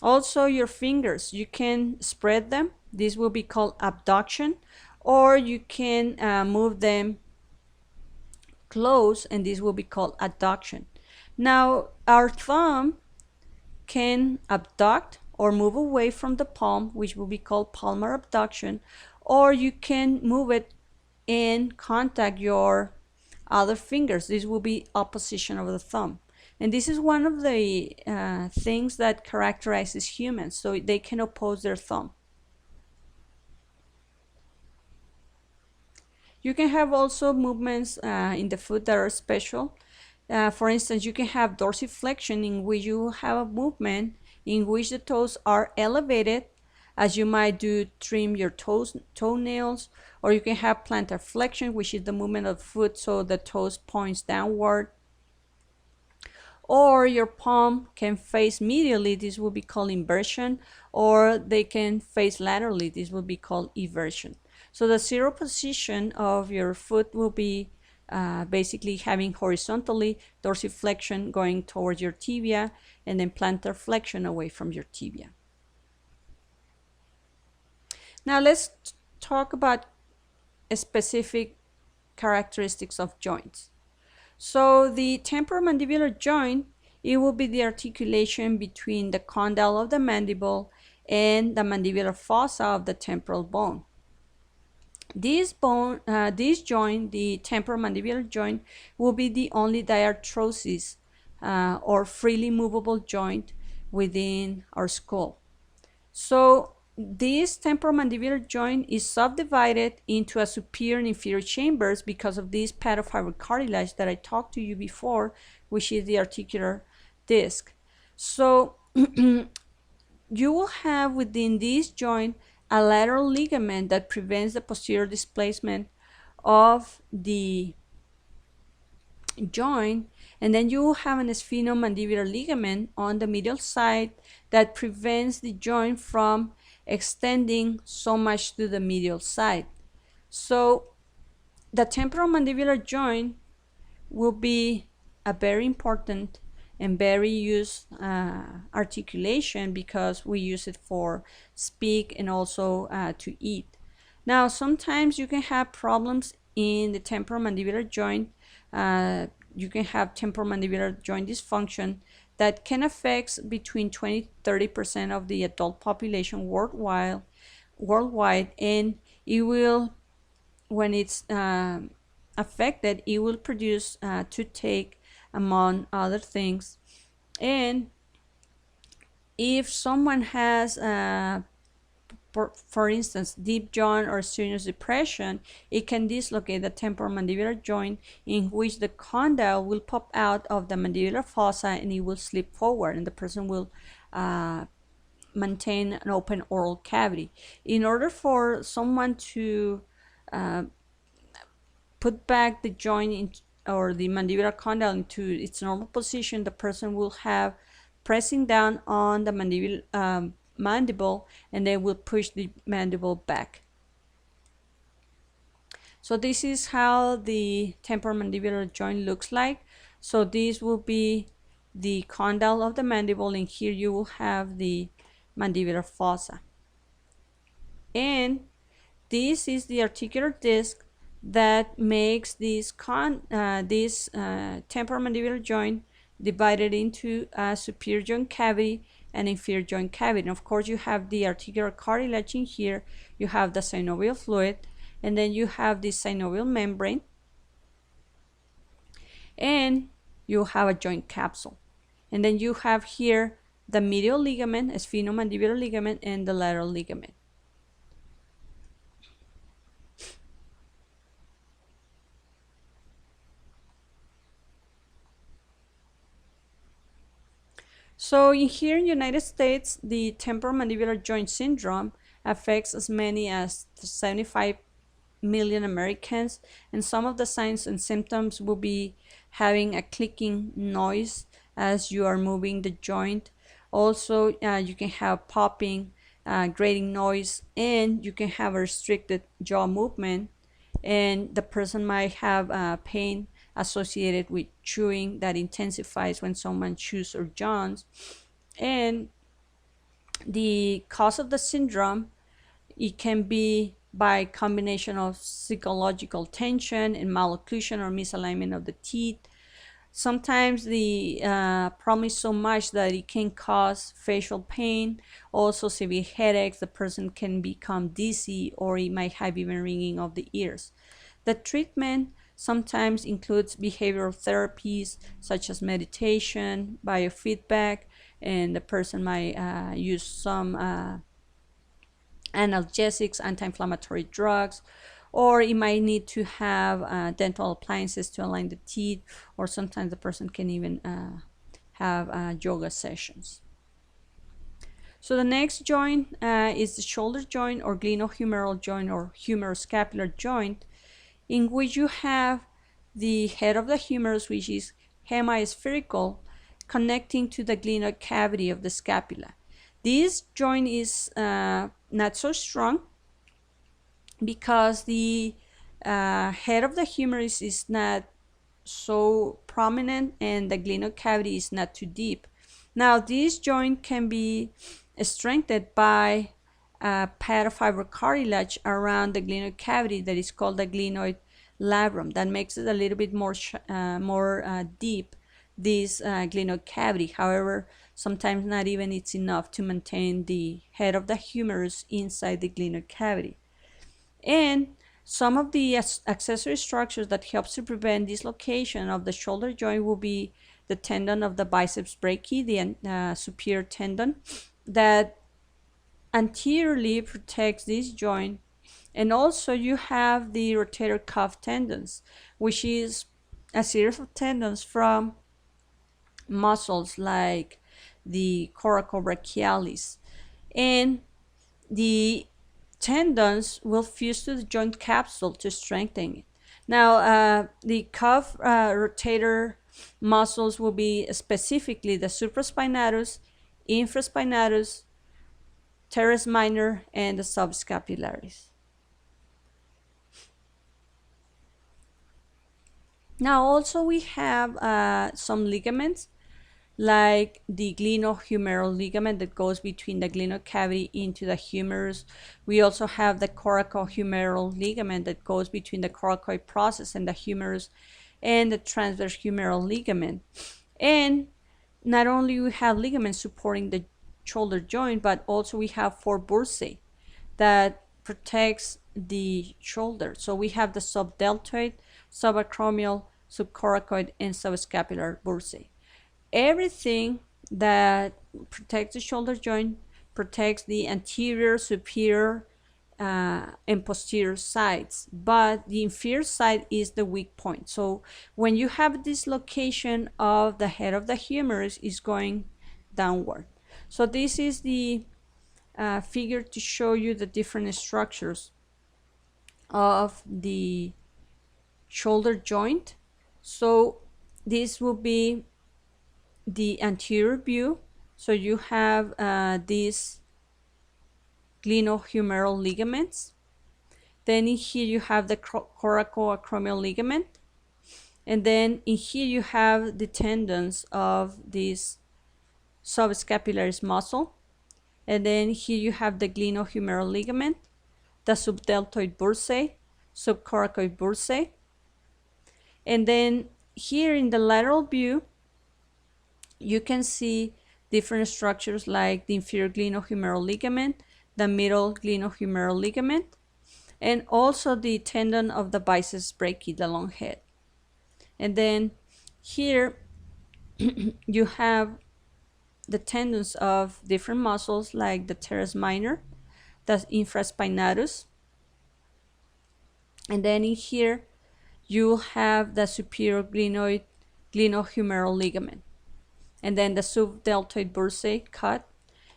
Also your fingers, you can spread them. This will be called abduction, or you can move them close, and this will be called adduction. Now our thumb can abduct or move away from the palm, which will be called palmar abduction, or you can move it and contact your other fingers. This will be opposition of the thumb. And this is one of the things that characterizes humans, so they can oppose their thumb. You can have also movements in the foot that are special. For instance, you can have dorsiflexion, in which you have a movement in which the toes are elevated, as you might do trim your toenails, or you can have plantar flexion, which is the movement of the foot so the toes points downward. Or your palm can face medially, this will be called inversion, or they can face laterally, this will be called eversion. So the zero position of your foot will be basically having horizontally dorsiflexion going towards your tibia, and then plantar flexion away from your tibia. Now let's talk about specific characteristics of joints. So the temporomandibular joint, it will be the articulation between the condyle of the mandible and the mandibular fossa of the temporal bone. This bone, this joint, the temporomandibular joint, will be the only diarthrosis or freely movable joint within our skull. So this temporomandibular joint is subdivided into a superior and inferior chambers because of this pad of fiber cartilage that I talked to you before, which is the articular disc. So you will have within this joint a lateral ligament that prevents the posterior displacement of the joint, and then you will have an sphenomandibular ligament on the medial side that prevents the joint from extending so much to the medial side. So the temporomandibular joint will be a very important and very used articulation because we use it for speak and also to eat. Now, sometimes you can have problems in the temporomandibular joint. You can have temporomandibular joint dysfunction that can affect between 20-30% of the adult population worldwide, and it will, when it's affected, it will produce toothache, among other things. And if someone has for instance, deep joint or sinus depression, it can dislocate the temporomandibular joint, in which the condyle will pop out of the mandibular fossa and it will slip forward, and the person will maintain an open oral cavity. In order for someone to put back the joint in, or the mandibular condyle into its normal position, the person will have pressing down on the mandible, and they will push the mandible back. So this is how the temporomandibular joint looks like. So this will be the condyle of the mandible, and here you will have the mandibular fossa. And this is the articular disc that makes this temporomandibular joint divided into a superior joint cavity and inferior joint cavity. And of course, you have the articular cartilage in here, you have the synovial fluid, and then you have the synovial membrane, and you have a joint capsule. And then you have here the medial ligament, sphenomandibular ligament, and the lateral ligament. So here in the United States, the temporomandibular joint syndrome affects as many as 75 million Americans, and some of the signs and symptoms will be having a clicking noise as you are moving the joint. Also, you can have popping, grating noise, and you can have a restricted jaw movement, and the person might have pain associated with chewing that intensifies when someone chews or yawns. And the cause of the syndrome, it can be by combination of psychological tension and malocclusion or misalignment of the teeth. Sometimes the problem is so much that it can cause facial pain, also severe headaches. The person can become dizzy, or it might have even ringing of the ears. The treatment sometimes includes behavioral therapies such as meditation, biofeedback, and the person might use some analgesics, anti-inflammatory drugs, or it might need to have dental appliances to align the teeth, or sometimes the person can even have yoga sessions. So the next joint is the shoulder joint, or glenohumeral joint, or humeroscapular joint, in which you have the head of the humerus, which is hemispherical, connecting to the glenoid cavity of the scapula. This joint is not so strong because the head of the humerus is not so prominent and the glenoid cavity is not too deep. Now, this joint can be strengthened by a pad of fiber cartilage around the glenoid cavity that is called the glenoid labrum. That makes it a little bit more deep, this glenoid cavity. However, sometimes not even it's enough to maintain the head of the humerus inside the glenoid cavity. And Some of the accessory structures that helps to prevent dislocation of the shoulder joint will be the tendon of the biceps brachii, the superior tendon, that anteriorly protects this joint. And also you have the rotator cuff tendons, which is a series of tendons from muscles like the coracobrachialis. And the tendons will fuse to the joint capsule to strengthen it. Now, the cuff rotator muscles will be specifically the supraspinatus, infraspinatus, teres minor, and the subscapularis. Now, also we have some ligaments like the glenohumeral ligament that goes between the glenoid cavity into the humerus. We also have the coracohumeral ligament that goes between the coracoid process and the humerus, and the transverse humeral ligament. And not only we have ligaments supporting the shoulder joint, but also we have 4 bursae that protects the shoulder. So we have the subdeltoid, subacromial, subcoracoid, and subscapular bursae. Everything that protects the shoulder joint protects the anterior, superior, and posterior sides, but the inferior side is the weak point. So when you have dislocation of the head of the humerus, is going downward. So this is the figure to show you the different structures of the shoulder joint. So this will be the anterior view. So you have these glenohumeral ligaments. Then in here you have the coracoacromial ligament. And then in here you have the tendons of this subscapularis muscle. And then here you have the glenohumeral ligament, the subdeltoid bursae, subcoracoid bursae. And then here in the lateral view, you can see different structures like the inferior glenohumeral ligament, the middle glenohumeral ligament, and also the tendon of the biceps brachii, the long head. And then here you have the tendons of different muscles like the teres minor, the infraspinatus, and then in here you have the superior glenohumeral ligament, and then the subdeltoid bursae cut,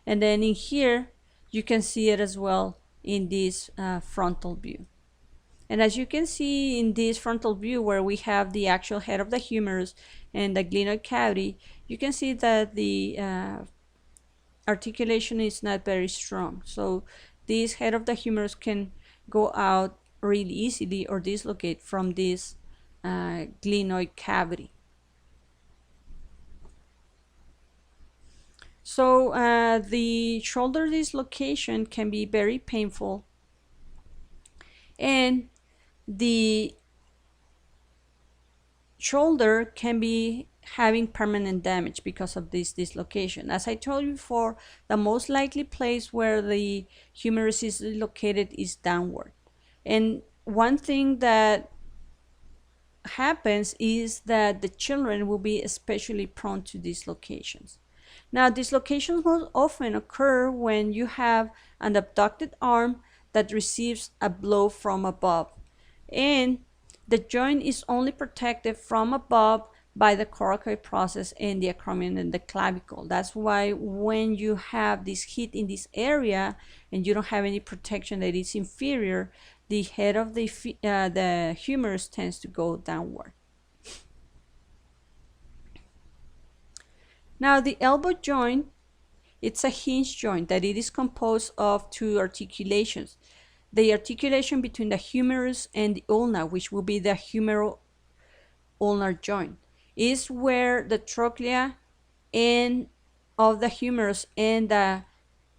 and then in here you can see it as well in this frontal view. And as you can see in this frontal view where we have the actual head of the humerus and the glenoid cavity, you can see that the articulation is not very strong. So this head of the humerus can go out really easily or dislocate from this glenoid cavity. So the shoulder dislocation can be very painful, and the shoulder can be having permanent damage because of this dislocation. As I told you before, the most likely place where the humerus is located is downward. And one thing that happens is that the children will be especially prone to dislocations. Now, dislocations most often occur when you have an abducted arm that receives a blow from above, and the joint is only protected from above by the coracoid process and the acromion and the clavicle. That's why when you have this hit in this area and you don't have any protection that is inferior, the head of the humerus tends to go downward. Now, the elbow joint, it's a hinge joint that it is composed of 2 articulations. The articulation between the humerus and the ulna, which will be the humero-ulnar joint, is where the trochlea of the humerus and the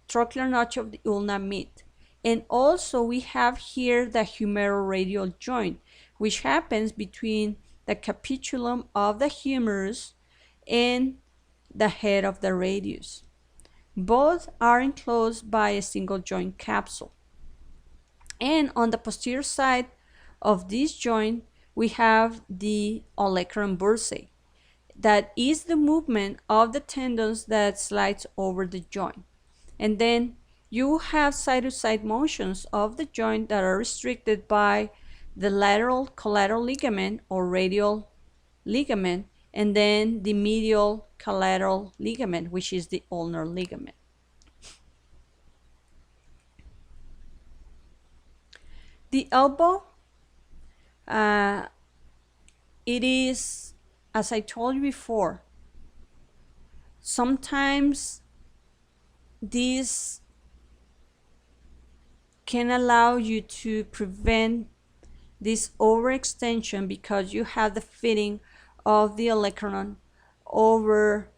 trochlear notch of the ulna meet. And also we have here the humeroradial joint, which happens between the capitulum of the humerus and the head of the radius. Both are enclosed by a single joint capsule. And on the posterior side of this joint, we have the olecranon bursae. That is the movement of the tendons that slides over the joint. And then you have side-to-side motions of the joint that are restricted by the lateral collateral ligament or radial ligament, and then the medial collateral ligament, which is the ulnar ligament. The elbow, it is, as I told you before, sometimes this can allow you to prevent this overextension because you have the fitting of the olecranon over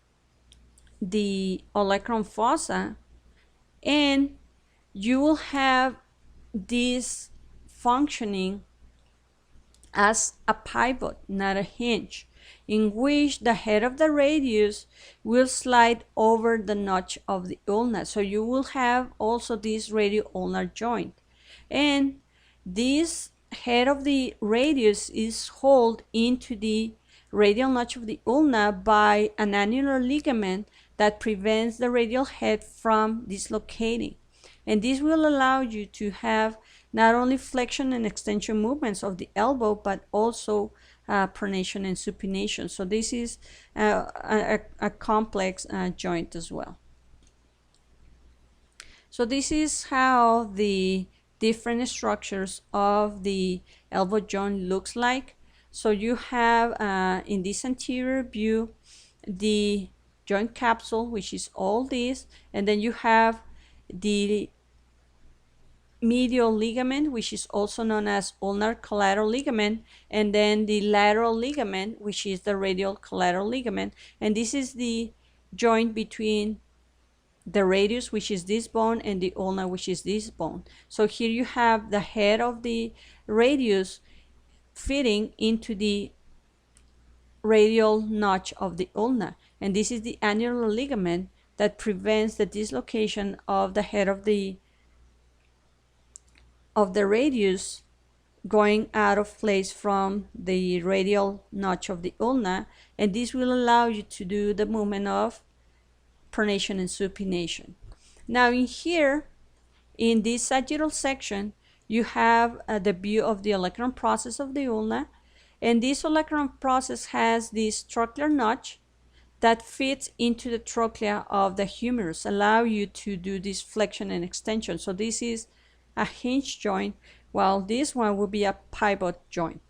the olecranon fossa, and you will have this functioning as a pivot, not a hinge, in which the head of the radius will slide over the notch of the ulna. So you will have also this radio-ulnar joint. And this head of the radius is held into the radial notch of the ulna by an annular ligament that prevents the radial head from dislocating. And this will allow you to have not only flexion and extension movements of the elbow, but also pronation and supination. So this is a complex joint as well. So this is how the different structures of the elbow joint looks like. So you have in this anterior view the joint capsule, which is all this, and then you have the medial ligament, which is also known as ulnar collateral ligament, and then the lateral ligament, which is the radial collateral ligament. And this is the joint between the radius, which is this bone, and the ulna, which is this bone. So here you have the head of the radius fitting into the radial notch of the ulna, and this is the annular ligament that prevents the dislocation of the head of the radius going out of place from the radial notch of the ulna, and this will allow you to do the movement of pronation and supination. Now in here, in this sagittal section, you have the view of the olecranon process of the ulna, and this olecranon process has this trochlear notch that fits into the trochlea of the humerus, allow you to do this flexion and extension. So this is a hinge joint, while this one will be a pivot joint.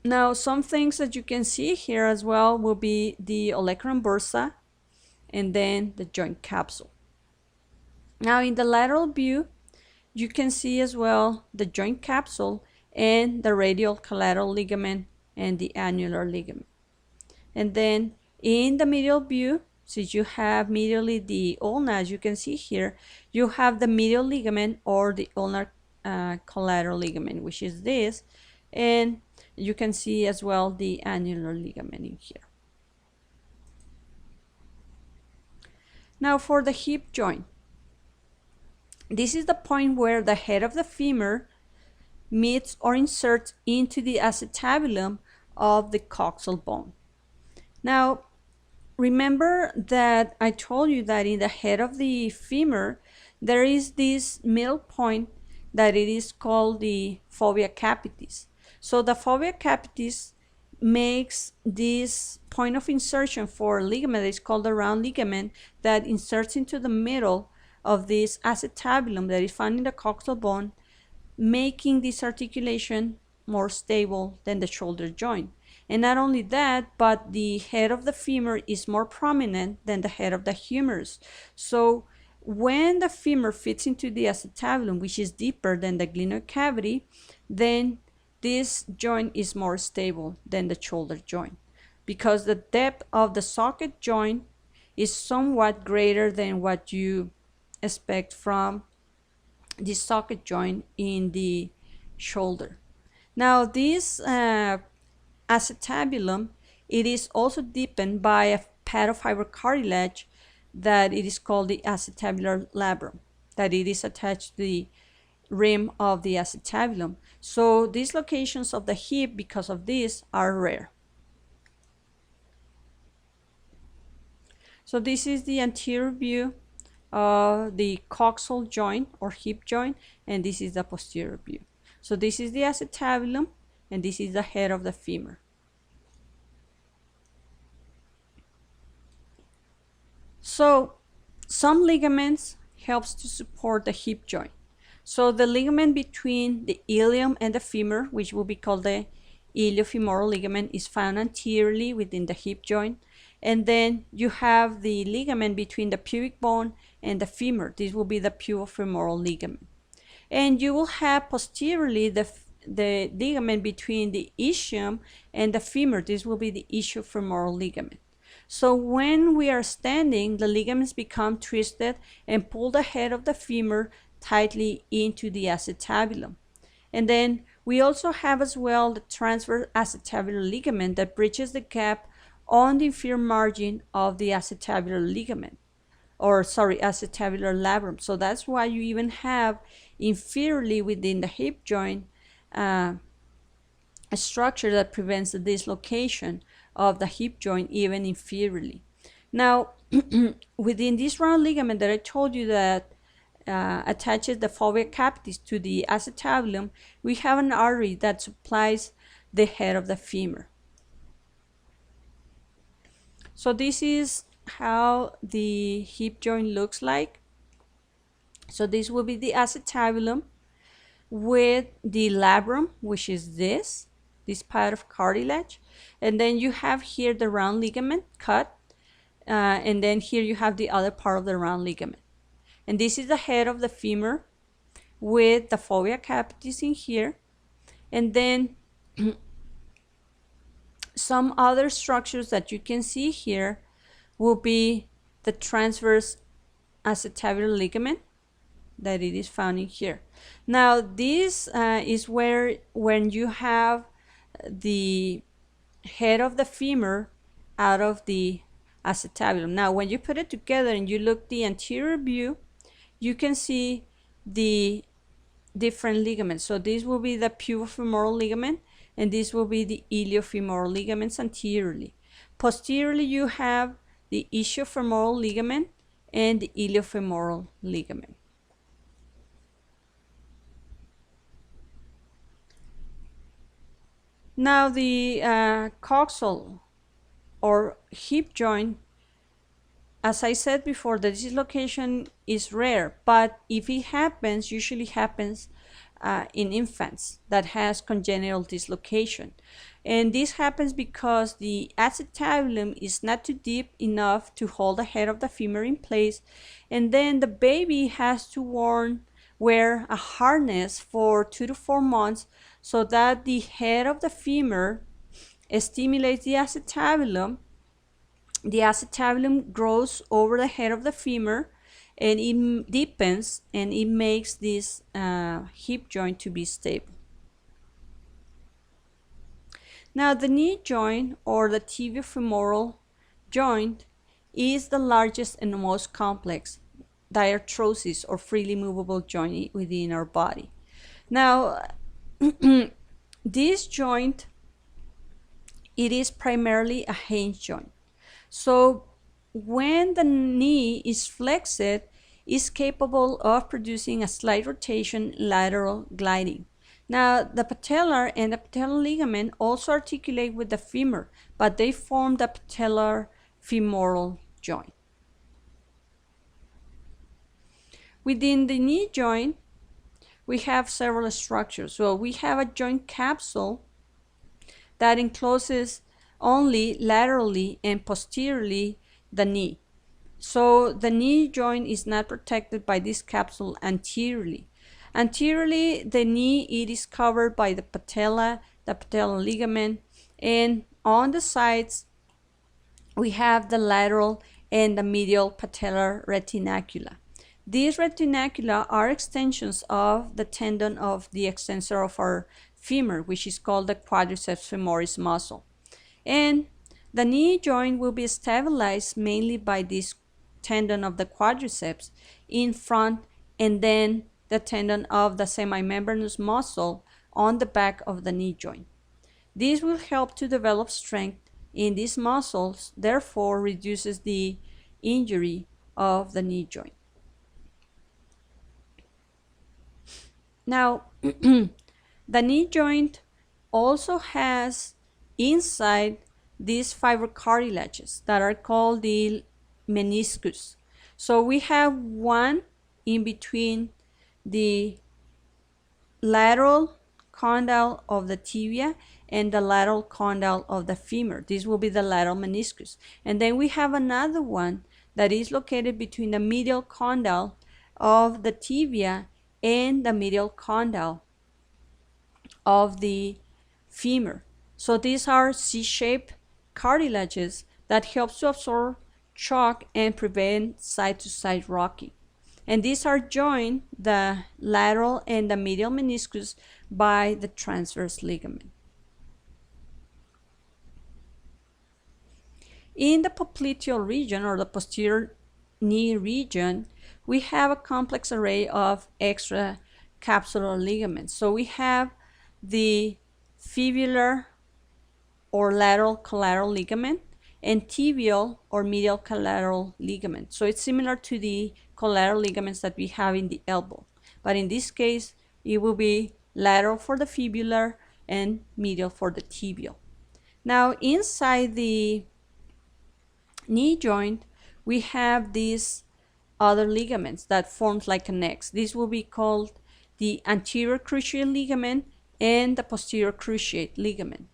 Now some things that you can see here as well will be the olecranon bursa and then the joint capsule. Now in the lateral view, you can see as well the joint capsule and the radial collateral ligament and the annular ligament. And then in the medial view, since you have medially the ulna, as you can see here, you have the medial ligament or the ulnar collateral ligament, which is this, and you can see as well the annular ligament in here. Now for the hip joint, this is the point where the head of the femur meets or inserts into the acetabulum of the coxal bone. Now remember that I told you that in the head of the femur there is this middle point that it is called the fovea capitis. So the fovea capitis makes this point of insertion for a ligament that is called the round ligament that inserts into the middle of this acetabulum that is found in the coxal bone, making this articulation more stable than the shoulder joint. And not only that, but the head of the femur is more prominent than the head of the humerus. So when the femur fits into the acetabulum, which is deeper than the glenoid cavity, then this joint is more stable than the shoulder joint, because the depth of the socket joint is somewhat greater than what you expect from the socket joint in the shoulder. Now this acetabulum, it is also deepened by a pad of fiber cartilage that it is called the acetabular labrum, that it is attached to the rim of the acetabulum. So these locations of the hip, because of this, are rare. So this is the anterior view of the coxal joint or hip joint, and this is the posterior view. So this is the acetabulum, and this is the head of the femur. So some ligaments helps to support the hip joint. So the ligament between the ilium and the femur, which will be called the iliofemoral ligament, is found anteriorly within the hip joint. And then you have the ligament between the pubic bone and the femur. This will be the pubofemoral ligament. And you will have posteriorly the ligament between the ischium and the femur. This will be the ischiofemoral ligament. So when we are standing, the ligaments become twisted and pull the head of the femur tightly into the acetabulum. And then we also have as well the transverse acetabular ligament that bridges the gap on the inferior margin of the acetabular ligament, or sorry, acetabular labrum. So that's why you even have inferiorly within the hip joint a structure that prevents the dislocation of the hip joint even inferiorly. Now, within this round ligament that I told you that attaches the fovea capitis to the acetabulum, we have an artery that supplies the head of the femur. So this is how the hip joint looks like. So this will be the acetabulum with the labrum, which is this part of cartilage. And then you have here the round ligament cut. And then here you have the other part of the round ligament. And this is the head of the femur with the fovea capitis in here. And then some other structures that you can see here will be the transverse acetabular ligament that it is found in here. Now this is where when you have the head of the femur out of the acetabulum. Now when you put it together and you look the anterior view, you can see the different ligaments. So this will be the pubofemoral ligament, and this will be the iliofemoral ligaments anteriorly. Posteriorly, you have the ischiofemoral ligament and the iliofemoral ligament. Now the coxal or hip joint, as I said before, the dislocation is rare, but if it happens, usually happens in infants that has congenital dislocation. And this happens because the acetabulum is not too deep enough to hold the head of the femur in place, and then the baby has to wear a harness for 2 to 4 months so that the head of the femur stimulates the acetabulum. The acetabulum grows over the head of the femur and it deepens, and it makes this hip joint to be stable. Now the knee joint or the tibiofemoral joint is the largest and most complex diarthrosis or freely movable joint within our body. Now this joint, it is primarily a hinge joint. So when the knee is flexed, is capable of producing a slight rotation, lateral gliding. Now the patellar and the patellar ligament also articulate with the femur, but they form the patellar femoral joint. Within the knee joint, we have several structures. So we have a joint capsule that encloses only laterally and posteriorly the knee. So the knee joint is not protected by this capsule anteriorly. Anteriorly, the knee, it is covered by the patella, the patellar ligament, and on the sides, we have the lateral and the medial patellar retinacula. These retinacula are extensions of the tendon of the extensor of our femur, which is called the quadriceps femoris muscle. And the knee joint will be stabilized mainly by this tendon of the quadriceps in front and then the tendon of the semimembranous muscle on the back of the knee joint. This will help to develop strength in these muscles, therefore reduces the injury of the knee joint. Now, the knee joint also has inside these fibrocartilages that are called the meniscus. So we have one in between the lateral condyle of the tibia and the lateral condyle of the femur. This will be the lateral meniscus. And then we have another one that is located between the medial condyle of the tibia and the medial condyle of the femur. So these are C-shaped cartilages that help to absorb shock and prevent side-to-side rocking. And these are joined, the lateral and the medial meniscus, by the transverse ligament. In the popliteal region, or the posterior knee region, we have a complex array of extracapsular ligaments. So we have the fibular or lateral collateral ligament and tibial or medial collateral ligament. So it's similar to the collateral ligaments that we have in the elbow, but in this case it will be lateral for the fibular and medial for the tibial. Now inside the knee joint we have these other ligaments that forms like an X. This will be called the anterior cruciate ligament and the posterior cruciate ligament.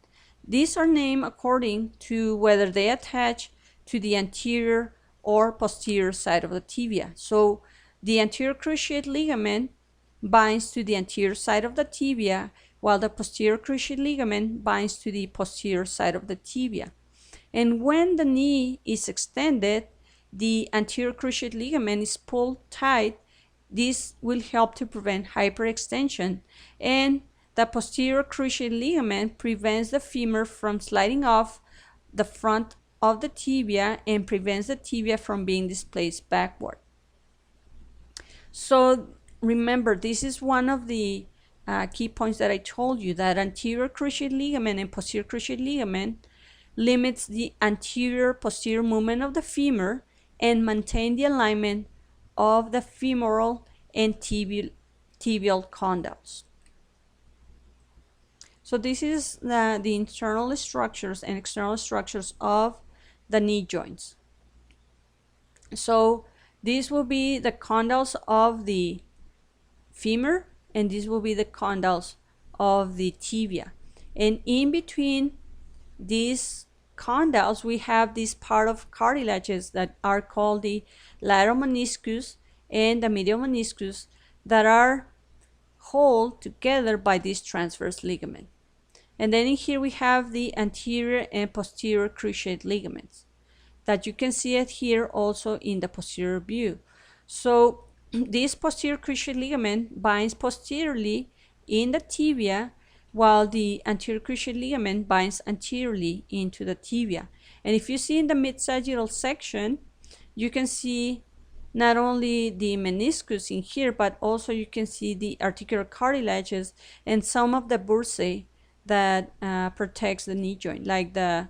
These are named according to whether they attach to the anterior or posterior side of the tibia. So the anterior cruciate ligament binds to the anterior side of the tibia, while the posterior cruciate ligament binds to the posterior side of the tibia. And when the knee is extended, the anterior cruciate ligament is pulled tight. This will help to prevent hyperextension, and the posterior cruciate ligament prevents the femur from sliding off the front of the tibia and prevents the tibia from being displaced backward. So remember, this is one of the key points that I told you, that anterior cruciate ligament and posterior cruciate ligament limits the anterior posterior movement of the femur and maintain the alignment of the femoral and tibial condyles. So this is the internal structures and external structures of the knee joints. So this will be the condyles of the femur, and this will be the condyles of the tibia. And in between these condyles, we have this part of cartilages that are called the lateral meniscus and the medial meniscus that are held together by this transverse ligament. And then in here we have the anterior and posterior cruciate ligaments that you can see it here also in the posterior view. So this posterior cruciate ligament binds posteriorly in the tibia, while the anterior cruciate ligament binds anteriorly into the tibia. And if you see in the mid-sagittal section, you can see not only the meniscus in here, but also you can see the articular cartilages and some of the bursae that protects the knee joint, like the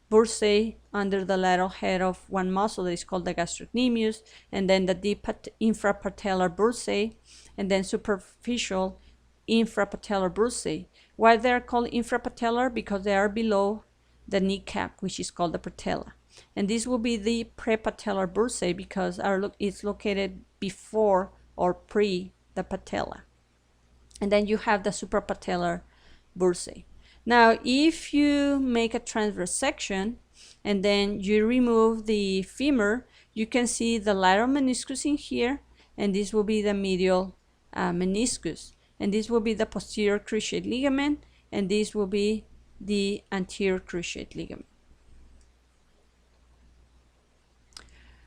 bursae under the lateral head of one muscle that is called the gastrocnemius, and then the deep infrapatellar bursae, and then superficial infrapatellar bursae. Why they are called infrapatellar? Because they are below the kneecap, which is called the patella. And this will be the prepatellar bursae because it's located before or pre the patella. And then you have the suprapatellar bursae. Now, if you make a transverse section and then you remove the femur, you can see the lateral meniscus in here, and this will be the medial meniscus. And this will be the posterior cruciate ligament, and this will be the anterior cruciate ligament.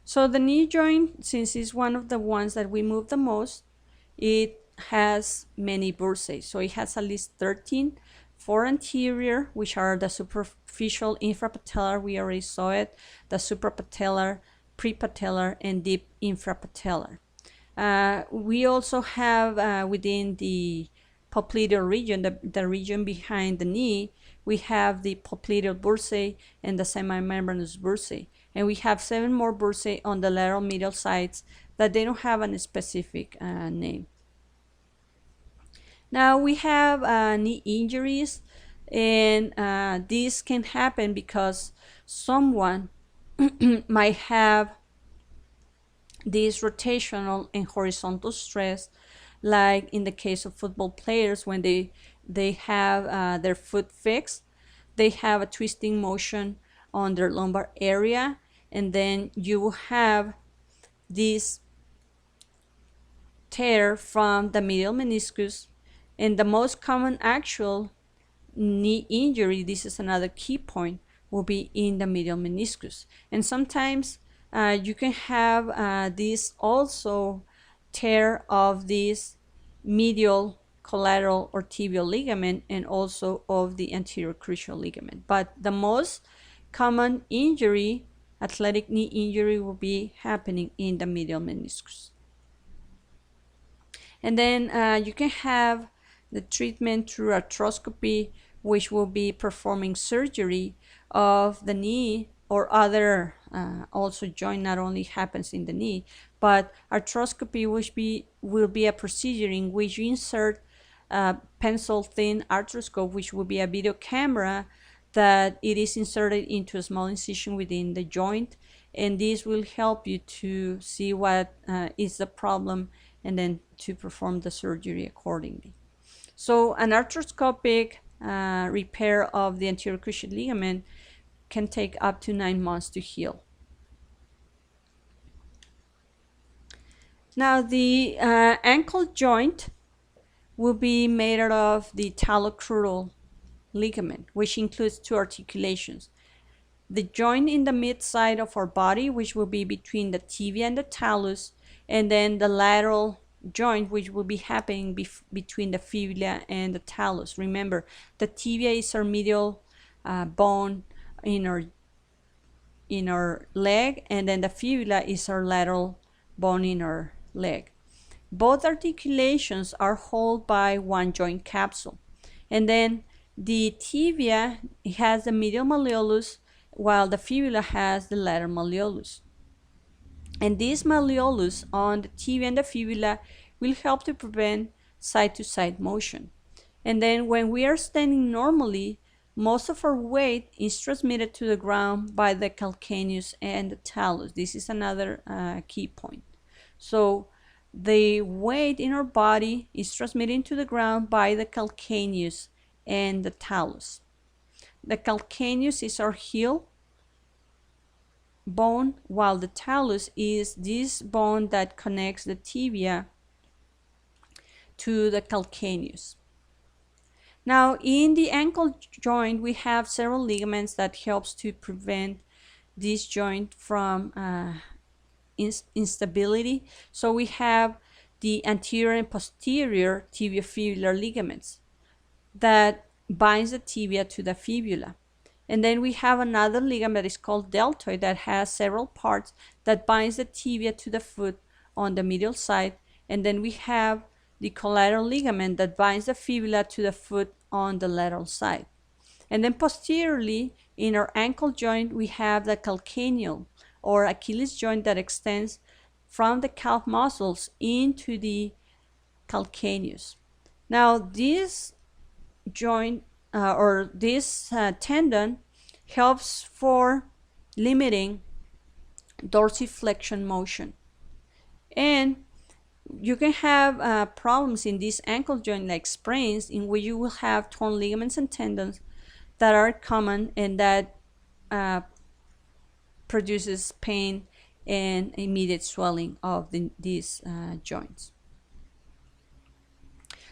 So the knee joint, since it's one of the ones that we move the most, it has many bursae. So it has at least 13. 4 anterior, which are the superficial infrapatellar, we already saw it, the suprapatellar, prepatellar, and deep infrapatellar. We also have within the popliteal region, the region behind the knee, we have the popliteal bursae and the semimembranous bursae. And we have 7 more bursae on the lateral medial sides that they don't have a specific name. Now we have knee injuries, and this can happen because someone might have this rotational and horizontal stress, like in the case of football players when they have their foot fixed, they have a twisting motion on their lumbar area, and then you will have this tear from the medial meniscus. And the most common actual knee injury, this is another key point, will be in the medial meniscus. And sometimes you can have this also tear of this medial collateral or tibial ligament and also of the anterior cruciate ligament. But the most common injury, athletic knee injury, will be happening in the medial meniscus. And then you can have the treatment through arthroscopy, which will be performing surgery of the knee or other also joint. Not only happens in the knee, but arthroscopy will be a procedure in which you insert a pencil thin arthroscope, which will be a video camera that it is inserted into a small incision within the joint, and this will help you to see what is the problem and then to perform the surgery accordingly. So an arthroscopic repair of the anterior cruciate ligament can take up to 9 months to heal. Now the ankle joint will be made out of the talocrural ligament, which includes 2 articulations. The joint in the mid-side of our body, which will be between the tibia and the talus, and then the lateral joint, which will be happening between the fibula and the talus. Remember, the tibia is our medial bone in our leg, and then the fibula is our lateral bone in our leg. Both articulations are held by one joint capsule, and then the tibia has the medial malleolus while the fibula has the lateral malleolus. And this malleolus on the tibia and the fibula will help to prevent side-to-side motion. And then when we are standing normally, most of our weight is transmitted to the ground by the calcaneus and the talus. This is another key point. So the weight in our body is transmitted to the ground by the calcaneus and the talus. The calcaneus is our heel bone, while the talus is this bone that connects the tibia to the calcaneus. Now in the ankle joint, we have several ligaments that helps to prevent this joint from instability. So we have the anterior and posterior tibiofibular ligaments that binds the tibia to the fibula. And then we have another ligament that is called deltoid that has several parts that binds the tibia to the foot on the medial side. And then we have the collateral ligament that binds the fibula to the foot on the lateral side. And then posteriorly in our ankle joint, we have the calcaneal or Achilles joint that extends from the calf muscles into the calcaneus. Now this joint or this tendon helps for limiting dorsiflexion motion. And you can have problems in this ankle joint like sprains, in which you will have torn ligaments and tendons that are common and that produces pain and immediate swelling of these joints.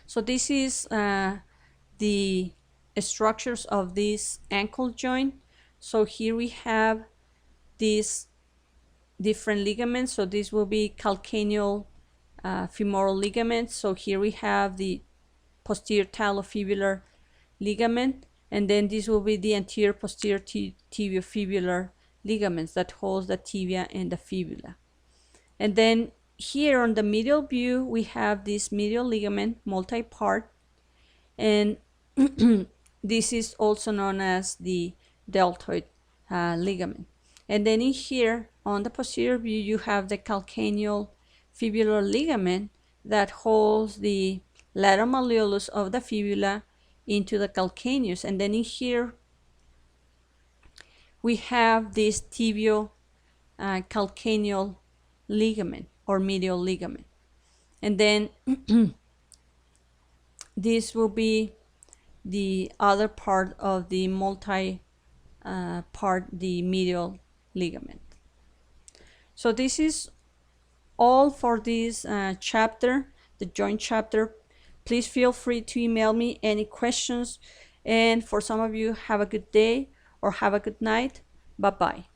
So this is the structures of this ankle joint. So here we have these different ligaments. So this will be calcaneal femoral ligaments. So here we have the posterior talofibular ligament, and then this will be the anterior posterior tibiofibular ligaments that holds the tibia and the fibula. And then here on the medial view, we have this medial ligament, multi-part, and this is also known as the deltoid ligament. And then in here, on the posterior view, you have the calcaneal fibular ligament that holds the lateral malleolus of the fibula into the calcaneus. And then in here, we have this tibio calcaneal ligament or medial ligament. And then this will be the other part of the part, the medial ligament. So this is all for this chapter, the joint chapter. Please feel free to email me any questions. And for some of you, have a good day or have a good night. Bye-bye.